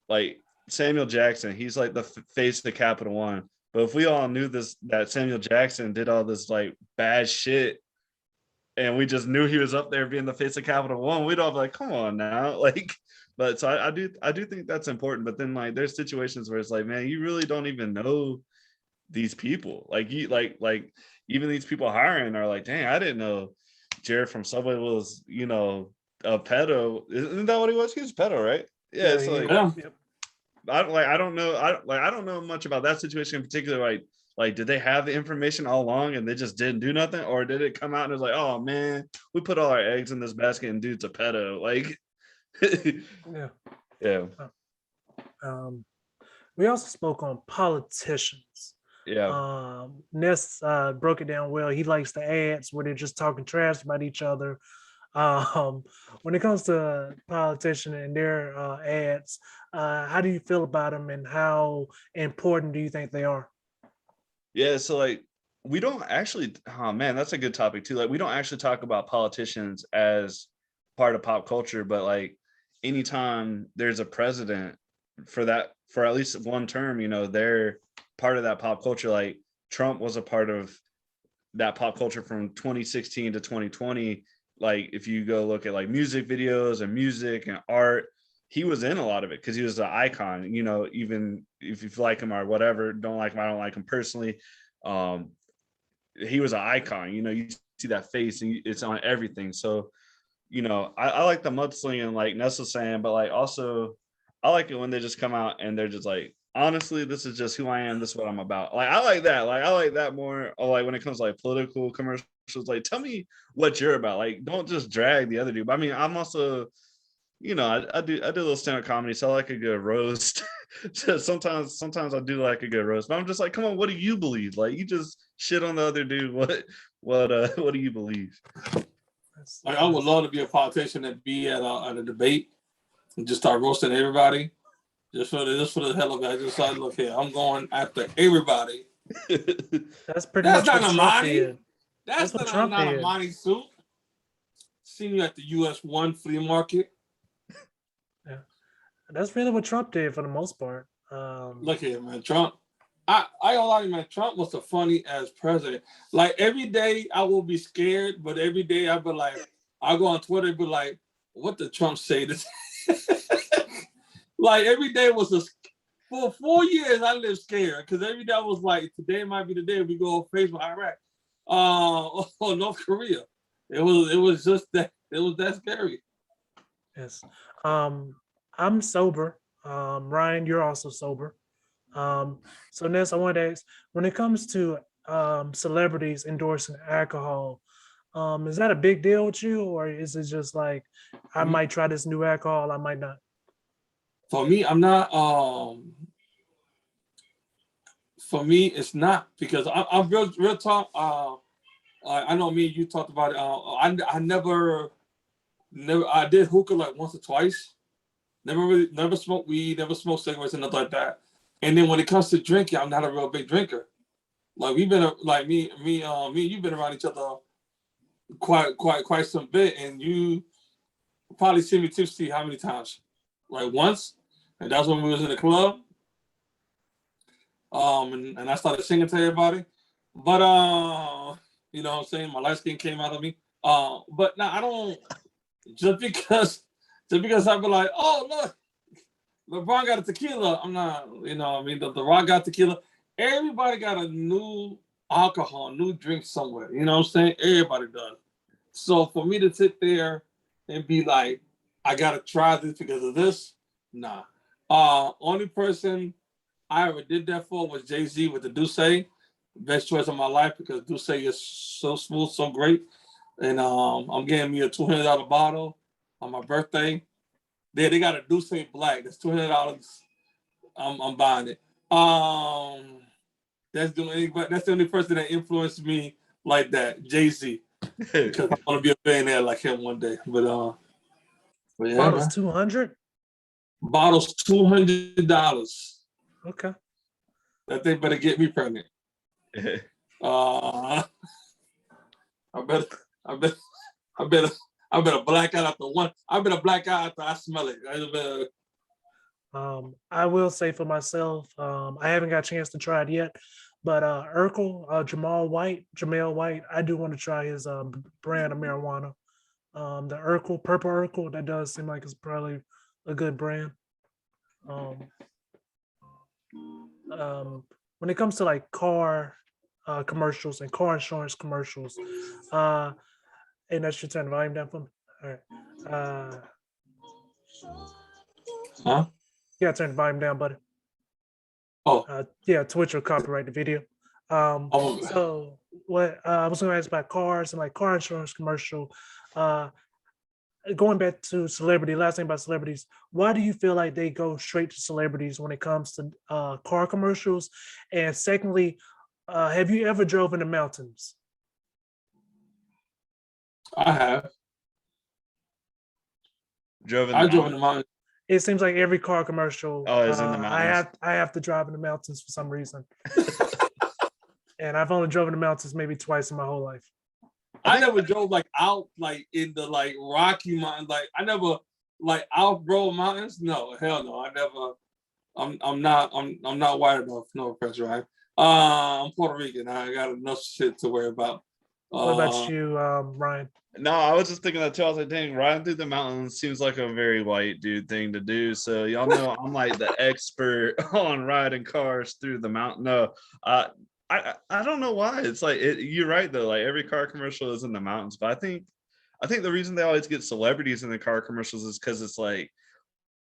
like Samuel Jackson, he's like the face of Capital One. But if we all knew that Samuel Jackson did all this like bad shit, and we just knew he was up there being the face of Capital One, we'd all be like, come on now. Like, but so I do think that's important. But then like there's situations where it's like, man, you really don't even know these people. Like you like even these people hiring are like, dang, I didn't know Jared from Subway was, a pedo. Isn't that what he was? He was a pedo, right? Yeah, it's like Yeah. I don't know. I don't know much about that situation in particular. Like, did they have the information all along and they just didn't do nothing, or did it come out and it was like, oh man, we put all our eggs in this basket and dude's a pedo? Like, Yeah. yeah, We also spoke on politicians. yeah, Ness broke it down well. He likes the ads where they're just talking trash about each other. Um, when it comes to politicians and their ads, how do you feel about them, and how important do you think they are? yeah. So like, we don't actually. Oh man, that's a good topic too. Like, we don't actually talk about politicians as part of pop culture, but like, anytime there's a president for at least one term, they're part of that pop culture. Like Trump was a part of that pop culture from 2016 to 2020. Like if you go look at like music videos and music and art, he was in a lot of it because he was an icon. Even if you like him or whatever, don't like him, I don't like him personally. He was an icon. You see that face and it's on everything. So I like the mudslinging like Ness was saying, but like also I like it when they just come out and they're just like, honestly, this is just who I am. This is what I'm about. Like I like that. Like I like that more. Or like when it comes to like political commercials, like tell me what you're about. Like don't just drag the other dude. But I mean, I'm also, I do a little stand-up comedy, so I like a good roast. So sometimes I do like a good roast. But I'm just like, come on, what do you believe? Like you just shit on the other dude. What do you believe? Like I would love to be a politician and be at a debate and just start roasting everybody. Just for the hell of it. I just thought, look here, I'm going after everybody. That's pretty That's much not what a Trump money. did. That's what not, Trump not did. a money suit. Seen you at the US 1 flea market. Yeah, that's really what Trump did for the most part. Look here, man. Trump. I don't lie, man. Trump was the funny as president. Like every day I will be scared, but every day I'll be like, I'll go on Twitter and be like, what did Trump say this? Like every day was for 4 years I lived scared because every day I was like, today might be the day we go face with Iraq, or North Korea. It was just that it was that scary. Yes. I'm sober. Ryan, you're also sober. So Ness, I wanted to ask, when it comes to celebrities endorsing alcohol, is that a big deal with you, or is it just like I might try this new alcohol, I might not? For me, I'm not. For me, it's not because I'm real talk. I know me and you talked about it. I never. I did hookah like once or twice. Never smoked weed. Never smoked cigarettes and nothing like that. And then when it comes to drinking, I'm not a real big drinker. Like we've been like me, you've been around each other quite some bit, and you probably seen me tipsy how many times? Like once, and that's when we was in the club. And I started singing to everybody. But you know what I'm saying? My light skin came out of me. But now I don't just because I be like, oh look, LeBron got a tequila. I'm not, the Rock got tequila. Everybody got a new alcohol, new drink somewhere. You know what I'm saying? Everybody does. So for me to sit there and be like, I gotta try this because of this. Nah. Only person I ever did that for was Jay-Z with the Douce. Best choice of my life because Douce is so smooth, so great. And I'm getting me a $200 bottle on my birthday. They got a Douce Black. That's $200. I'm buying it. That's the only person that influenced me like that, Jay-Z. Because I want to be a billionaire like him one day. But yeah, Bottles man. 200. Bottles $200. Okay. That thing better get me pregnant. I better black out after one. I better black out after I smell it. I will say for myself, I haven't got a chance to try it yet, but Urkel, Jamel White, I do want to try his brand of marijuana. The Urkel, Purple Urkel, that does seem like it's probably a good brand. When it comes to like car commercials and car insurance commercials, and that should turn the volume down for me. All right. Huh? Yeah, turn the volume down, buddy. Oh. Yeah, Twitch will copyright the video. So what I was going to ask about cars and like car insurance commercial. Going back to celebrity, last thing about celebrities, why do you feel like they go straight to celebrities when it comes to car commercials? And secondly, have you ever drove in the mountains? I have. Drove in I the drove in mountains. the mountains. It seems like every car commercial. Is in the mountains. I have to drive in the mountains for some reason. And I've only driven the mountains maybe twice in my whole life. I never drove like out like in the like Rocky Mountains. Like I never like out-road mountains. No, hell no. I never. I'm not white enough. No pressure, right? I'm Puerto Rican. I got enough shit to worry about. What about you, Ryan? No, I was just thinking that too. I was like, dang, riding through the mountains seems like a very white dude thing to do. So y'all know I'm like the expert on riding cars through the mountain. No, I don't know why. It's like you're right though. Like every car commercial is in the mountains, but I think the reason they always get celebrities in the car commercials is because it's like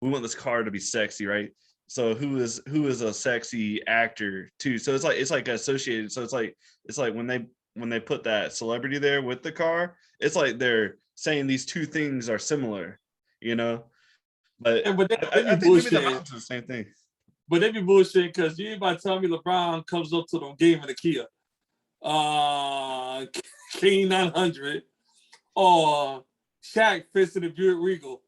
we want this car to be sexy, right? So who is a sexy actor too? So it's like associated. So it's like when they put that celebrity there with the car, it's like they're saying these two things are similar, you know. But Yeah, but I think maybe the mountains are the same thing. But they be bullshitting because you ain't about to tell me LeBron comes up to the game in the Kia. King 900 or Shaq fits in the Buick Regal.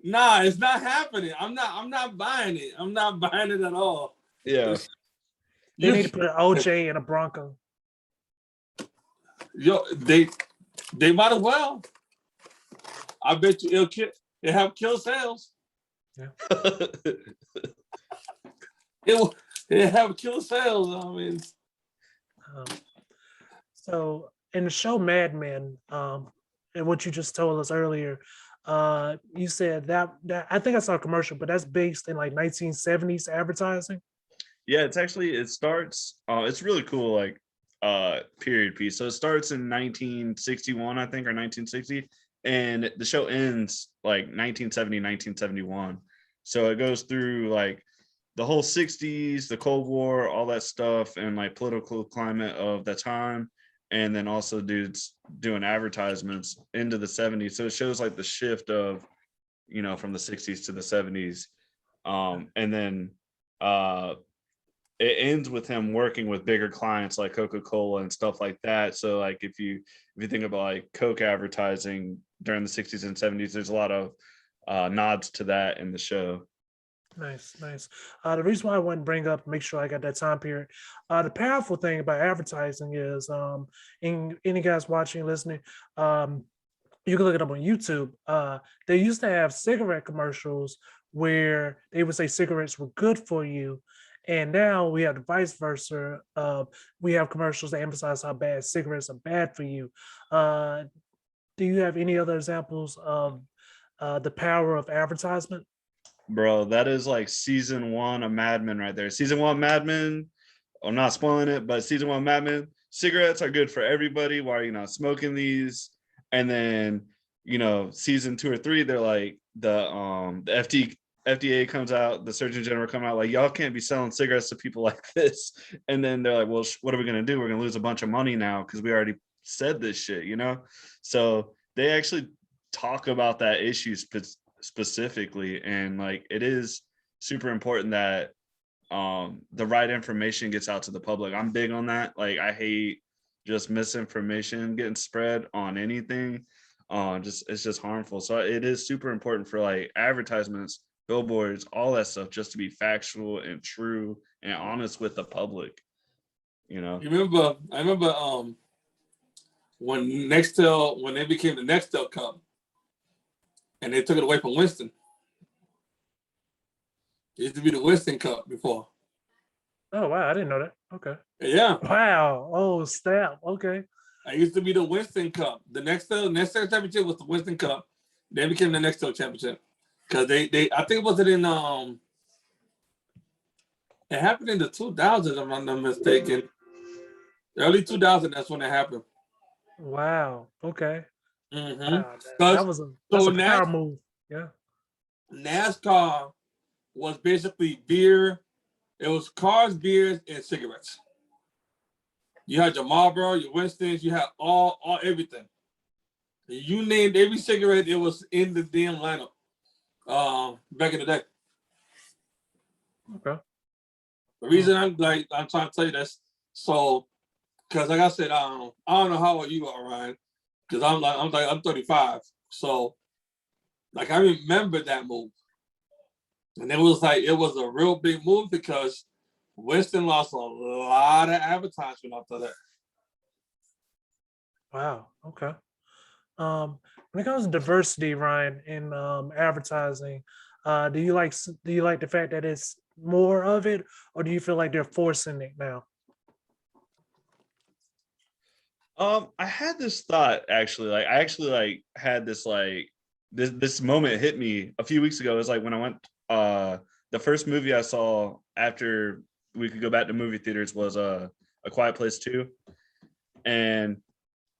Nah, it's not happening. I'm not buying it. I'm not buying it at all. Yeah. They need to put an OJ in a Bronco. Yo, they might as well. I bet you it'll have kill sales. Yeah. It'll have killer sales. I mean, so in the show Mad Men, and what you just told us earlier, you said that I think I saw a commercial, but that's based in like 1970s advertising. Yeah, it starts. It's really cool, like period piece. So it starts in 1961, I think, or 1960, and the show ends like 1970, 1971. So it goes through like the whole 60s, the Cold War, all that stuff, and like political climate of the time. And then also dudes doing advertisements into the 70s. So it shows like the shift of, you know, from the 60s to the 70s. And then it ends with him working with bigger clients like Coca-Cola and stuff like that. So like if you think about like Coke advertising during the 60s and 70s, there's a lot of nods to that in the show. Nice. The reason why I wanted to bring up, make sure I got that time period. The powerful thing about advertising is, in any guys watching, listening, you can look it up on YouTube. They used to have cigarette commercials where they would say cigarettes were good for you. And now we have the vice versa. We have commercials that emphasize how bad cigarettes are bad for you. Do you have any other examples of the power of advertisement? Bro, that is like season 1 of Mad Men right there. Season 1 Mad Men, I'm not spoiling it, but season 1 Mad Men, cigarettes are good for everybody. Why are you not smoking these? And then season 2 or 3, they're like the FDA comes out, the Surgeon General come out like, y'all can't be selling cigarettes to people like this. And then they're like, well, what are we going to do? We're going to lose a bunch of money now because we already said this shit, So they actually talk about that issue specifically. And like, it is super important that the right information gets out to the public. I'm big on that. Like, I hate just misinformation getting spread on anything. It's just harmful. So it is super important for like advertisements, billboards, all that stuff, just to be factual and true and honest with the public. I remember when Nextel, when they became the Nextel Cup, and they took it away from Winston. It used to be the Winston Cup before. Oh wow, I didn't know that. Okay. Yeah. Wow. Oh snap. Okay. It used to be the Winston Cup. The Nextel Championship was the Winston Cup. Then became the Nextel Championship. Because they I think it was it happened in the 2000s, if I'm not mistaken. Early 2000, that's when it happened. Wow. Okay. Mm-hmm. Wow, that was a power move. Yeah. NASCAR was basically beer. It was cars, beers, and cigarettes. You had your Marlboro, your Winstons, you had all everything. You named every cigarette, it was in the damn lineup. Back in the day. Okay. The reason I'm trying to tell you this, so because like I said, I don't know how old you are, Ryan, because I'm 35. So like I remember that move. And it was a real big move because Winston lost a lot of advertisement after that. Wow. Okay. When it comes to diversity, Ryan, in advertising, do you like the fact that it's more of it, or do you feel like they're forcing it now? I had this thought actually. Like, I actually had this this moment hit me a few weeks ago. It was like when I went. The first movie I saw after we could go back to movie theaters was A Quiet Place 2, and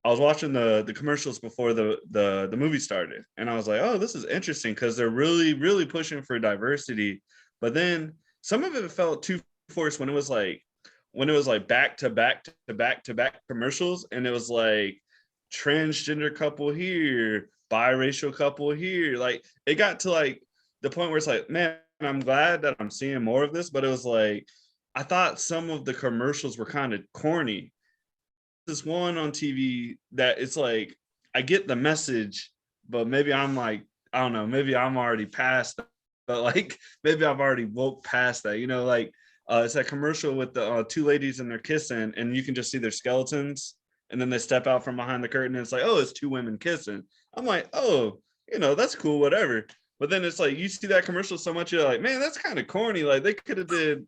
I was watching the commercials before the movie started, and I was like, oh, this is interesting because they're really pushing for diversity. But then some of it felt too forced when it was like back to back commercials, and it was like transgender couple here, biracial couple here. Like, it got to like the point where it's like, man, I'm glad that I'm seeing more of this, but it was like, I thought some of the commercials were kind of corny. This one on TV that it's like, I get the message, but maybe I'm like, I don't know, maybe I'm already past that, but like, maybe I've already woke past that, like, it's that commercial with the two ladies and they're kissing and you can just see their skeletons. And then they step out from behind the curtain and it's like, oh, it's two women kissing. I'm like, oh, that's cool, whatever. But then it's like, you see that commercial so much, you're like, man, that's kind of corny. Like, they did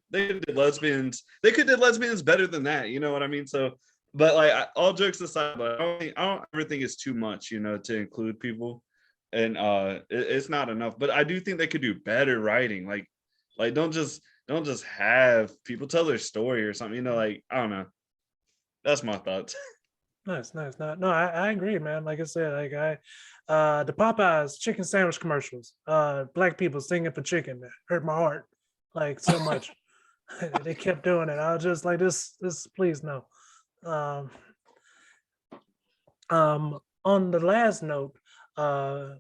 lesbians. They could have did lesbians better than that. You know what I mean? So, but like, all jokes aside, but I don't ever think it's too much, to include people. And it's not enough. But I do think they could do better writing. Like don't just have people tell their story or something. Like, I don't know. That's my thoughts. Nice. No, I agree, man. Like I said, the Popeyes chicken sandwich commercials, black people singing for chicken, that hurt my heart like so much. They kept doing it. I was just like, this, please no. On the last note, for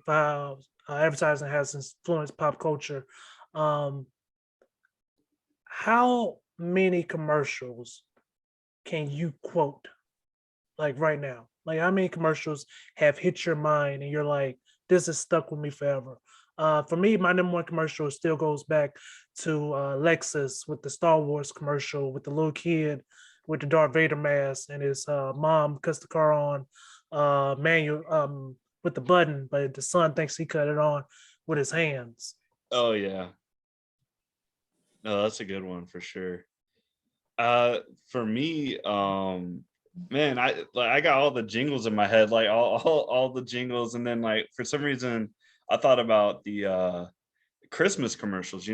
how advertising has influenced pop culture, how many commercials can you quote? Like right now, like how many commercials have hit your mind and you're like, this is stuck with me forever? For me, my number one commercial still goes back to Lexus with the Star Wars commercial with the little kid with the Darth Vader mask and his mom cuts the car on manual with the button, but the son thinks he cut it on with his hands. Oh yeah. No, that's a good one for sure. For me, man, I got all the jingles in my head, like all the jingles, and then like for some reason I thought about the Christmas commercials.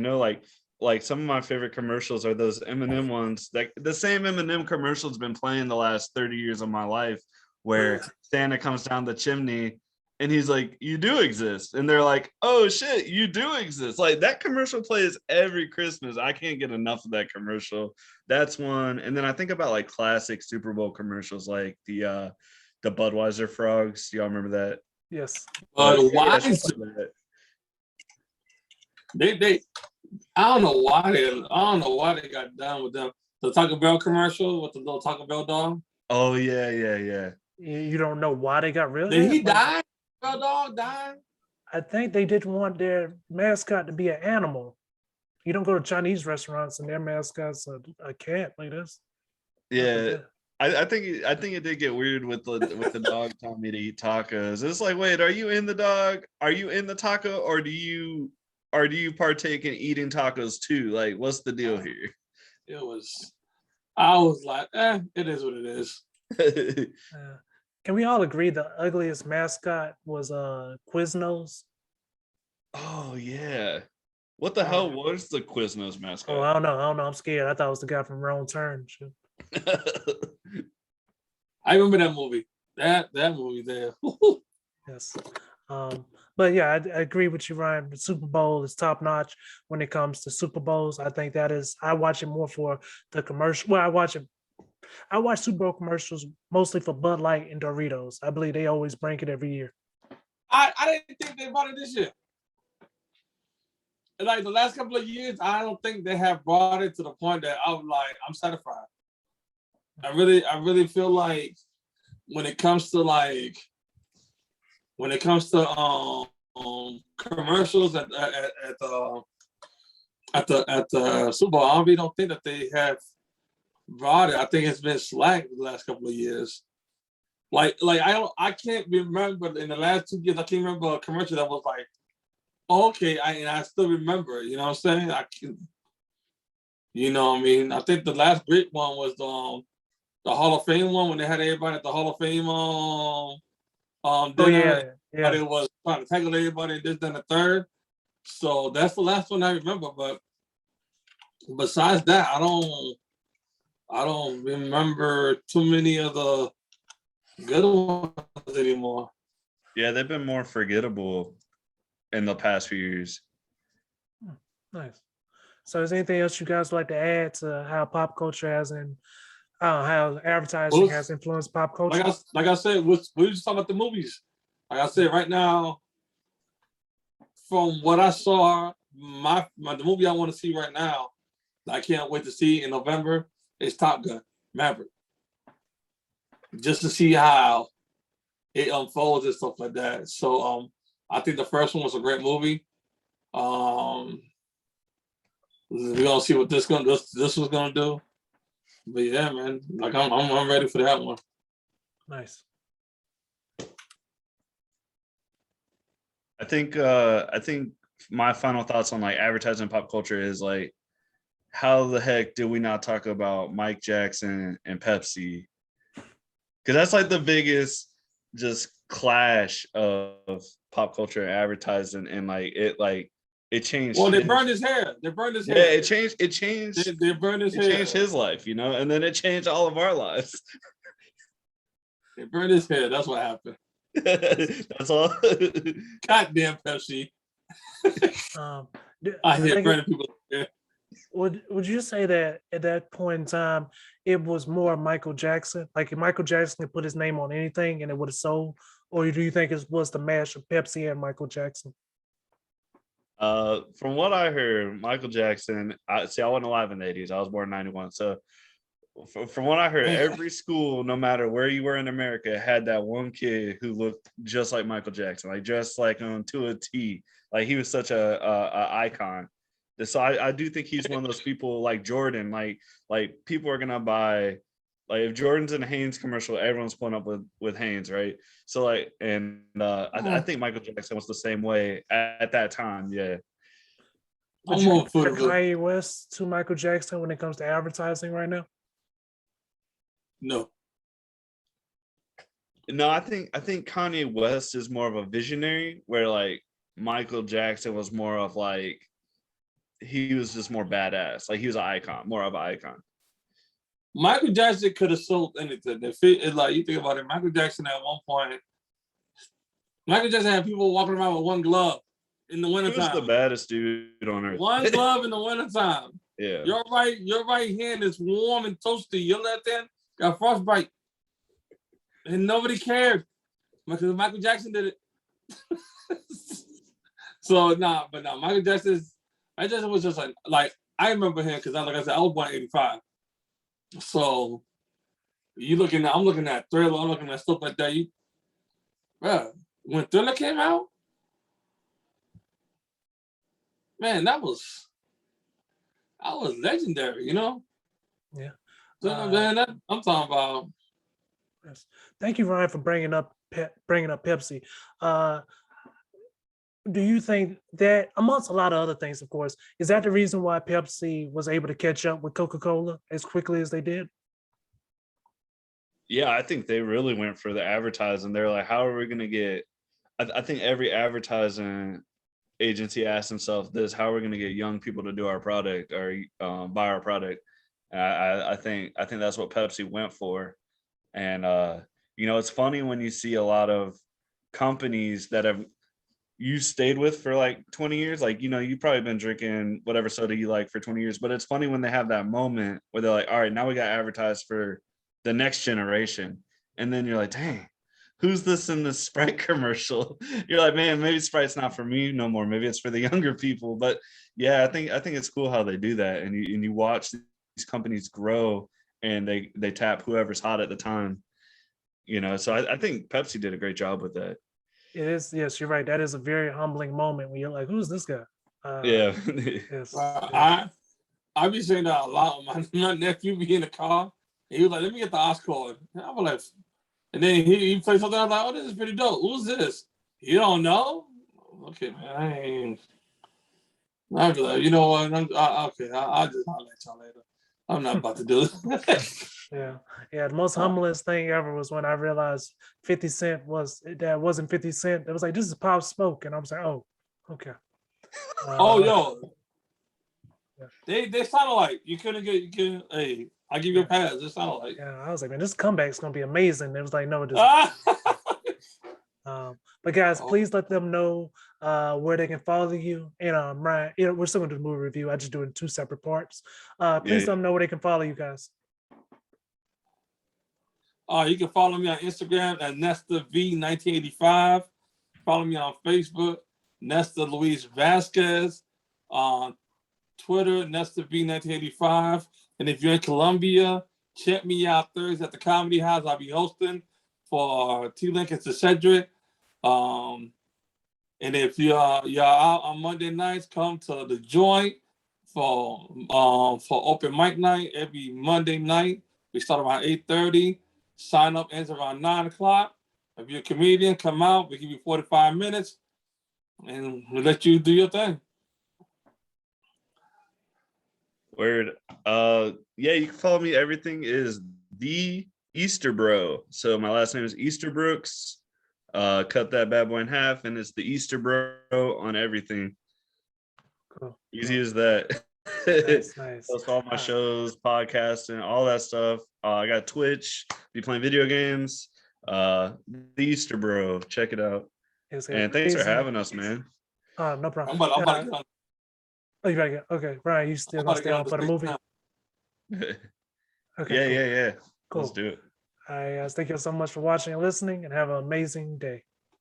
Like some of my favorite commercials are those M&M ones. Like the same M&M commercial's been playing the last 30 years of my life, where Santa comes down the chimney And he's like, you do exist. And they're like, oh shit, you do exist. Like that commercial plays every Christmas. I can't get enough of that commercial. That's one. And then I think about like classic Super Bowl commercials, like the Budweiser Frogs. Y'all remember that? Yes. Why they I don't know why they got done with them. The Taco Bell commercial with the little Taco Bell dog. Oh yeah. You don't know why they got rid of Did that, he but die? Bell dog died? I think they didn't want their mascot to be an animal. You don't go to Chinese restaurants and their mascot's a cat like this. Yeah. I think it did get weird with the dog telling me to eat tacos. It's like, wait, are you in the dog? Are you in the taco, or do you partake in eating tacos too? Like, what's the deal here? I was like, it is what it is. Can we all agree the ugliest mascot was Quiznos? Oh yeah. What the hell was the Quiznos mascot? Oh, I don't know. I'm scared. I thought it was the guy from Wrong Turn. I remember that movie. That movie there. Yes. But yeah, I agree with you, Ryan. The Super Bowl is top notch when it comes to Super Bowls. I think that is, I watch it more for the commercial. Well, I watch Super Bowl commercials mostly for Bud Light and Doritos. I believe they always bring it every year. I didn't think they brought it this year. Like the last couple of years, I don't think they have brought it to the point that I'm like, I'm satisfied. I really feel like when it comes to commercials at the Super Bowl, I really don't think that they have brought it. I think it's been slack the last couple of years. Like I can't remember in the last 2 years. I can't remember a commercial that was like, okay, I still remember. You know what I'm saying? You know what I mean? I think the last great one was the Hall of Fame one when they had everybody at the Hall of Fame dinner. Yeah. It was trying to tackle everybody and this, then the third. So that's the last one I remember. But besides that, I don't remember too many of the good ones anymore. Yeah, they've been more forgettable in the past few years. Nice. So is there anything else you guys would like to add to how pop culture has how advertising has influenced pop culture? Like I said, we just talking about the movies. Like I said, right now, from what I saw, the movie I want to see right now, that I can't wait to see in November, is Top Gun Maverick. Just to see how it unfolds and stuff like that. So I think the first one was a great movie. We're gonna see what this was gonna do. But yeah, man, like I'm ready for that one. Nice. I think my final thoughts on like advertising pop culture is like, how the heck did we not talk about Mike Jackson and Pepsi? Because that's like the biggest just clash of pop culture and advertising, and it changed. Well, they burned his hair. They burned his hair. Yeah, it changed. They burned his hair. It changed his life, you know, and then it changed all of our lives. They burned his hair. That's what happened. That's all. Goddamn Pepsi. I hate burning people's hair. Would you say that at that point in time it was more Michael Jackson? Like if Michael Jackson could put his name on anything and it would have sold, or do you think it was the mash of Pepsi and Michael Jackson? From what I heard, Michael Jackson. I wasn't alive in the 80s. I was born in 91. So from what I heard, every school, no matter where you were in America, had that one kid who looked just like Michael Jackson, like just like on to a T. Like he was such a icon. So I do think he's one of those people like Jordan. Like people are gonna buy, like if Jordan's in a Hanes commercial, everyone's pulling up with Hanes, right? So like, and I think Michael Jackson was the same way at that time. Yeah. Would you compare Kanye West to Michael Jackson when it comes to advertising right now? No. No, I think Kanye West is more of a visionary, where like Michael Jackson was more of like, he was just more badass. Like he was an icon, more of an icon. Michael Jackson could have sold anything. If like you think about it, Michael Jackson at one point Michael Jackson had people walking around with one glove in the He was the wintertime. baddest dude on earth. One glove in the wintertime. Yeah. Your right hand is warm and toasty. Your left hand got frostbite. And nobody cared. Because Michael Jackson did it. So Michael Jackson was just like I remember him because like I said, I was born in 85. So I'm looking at Thriller, I'm looking at stuff like that. When Thriller came out, man, that was legendary, you know? Yeah. So, man, I'm talking about. Yes. Thank you, Ryan, for bringing up Pepsi. Do you think that, amongst a lot of other things, of course, is that the reason why Pepsi was able to catch up with Coca-Cola as quickly as they did? Yeah, I think they really went for the advertising. They're like, how are we going to get, I think every advertising agency asks themselves this, how are we going to get young people to do our product or buy our product? I think that's what Pepsi went for. And, it's funny when you see a lot of companies that you stayed with for like 20 years, like, you've probably been drinking whatever soda you like for 20 years, but it's funny when they have that moment where they're like, all right, now we got advertised for the next generation. And then you're like, dang, who's this in the Sprite commercial? You're like, man, maybe Sprite's not for me no more. Maybe it's for the younger people. But yeah, I think it's cool how they do that. And you watch these companies grow and they tap whoever's hot at the time. So I think Pepsi did a great job with that. It is, yes, you're right. That is a very humbling moment when you're like, who's this guy? Yeah. Yes. I be saying that a lot. My nephew be in the car. And he was like, let me get the Oscar. And I was like, and then he played something. I was like, oh, this is pretty dope. Who's this? You don't know? Okay, man. I'll be like, you know what? Okay, I'll just holler at y'all later. I'm not about to do this. Yeah. The most humblest thing ever was when I realized 50 Cent wasn't 50 Cent. It was like, this is Pop Smoke. And I was like, oh, okay. Yo. Yeah. They sounded like you couldn't hey, I give you a pass. It sounded like. Yeah, I was like, man, this comeback's gonna be amazing. It was like, no, it isn't. But guys, please let them know where they can follow you. And Ryan, we're still gonna do the movie review. I just do it in 2 separate parts. Please let them know where they can follow you guys. You can follow me on Instagram at NestaV1985. Follow me on Facebook, Nesta Luis Vazquez. On Twitter, NestaV1985. And if you're in Colombia, check me out Thursday at the Comedy House. I'll be hosting for T-Link and Cedric. And if you're out on Monday nights, come to the Joint for open mic night every Monday night. We start around 8:30. Sign up ends around 9 o'clock. If you're a comedian, come out. We give you 45 minutes, and we'll let you do your thing. Word. Yeah, you can follow me. Everything is the Easterbro. So my last name is Easterbrooks. Cut that bad boy in half, and it's the Easterbro on everything. Cool. Easy as that. Nice. Post all my shows, podcasts, and all that stuff. I got Twitch. Be playing video games. The Easterbro. Check it out. And thanks for having us, man. No problem. I'm about to get on. Oh, you gotta get okay, Ryan. You still gonna stay on for the movie? Okay. Yeah. Cool. Let's do it. All right, guys. Thank you so much for watching and listening, and have an amazing day.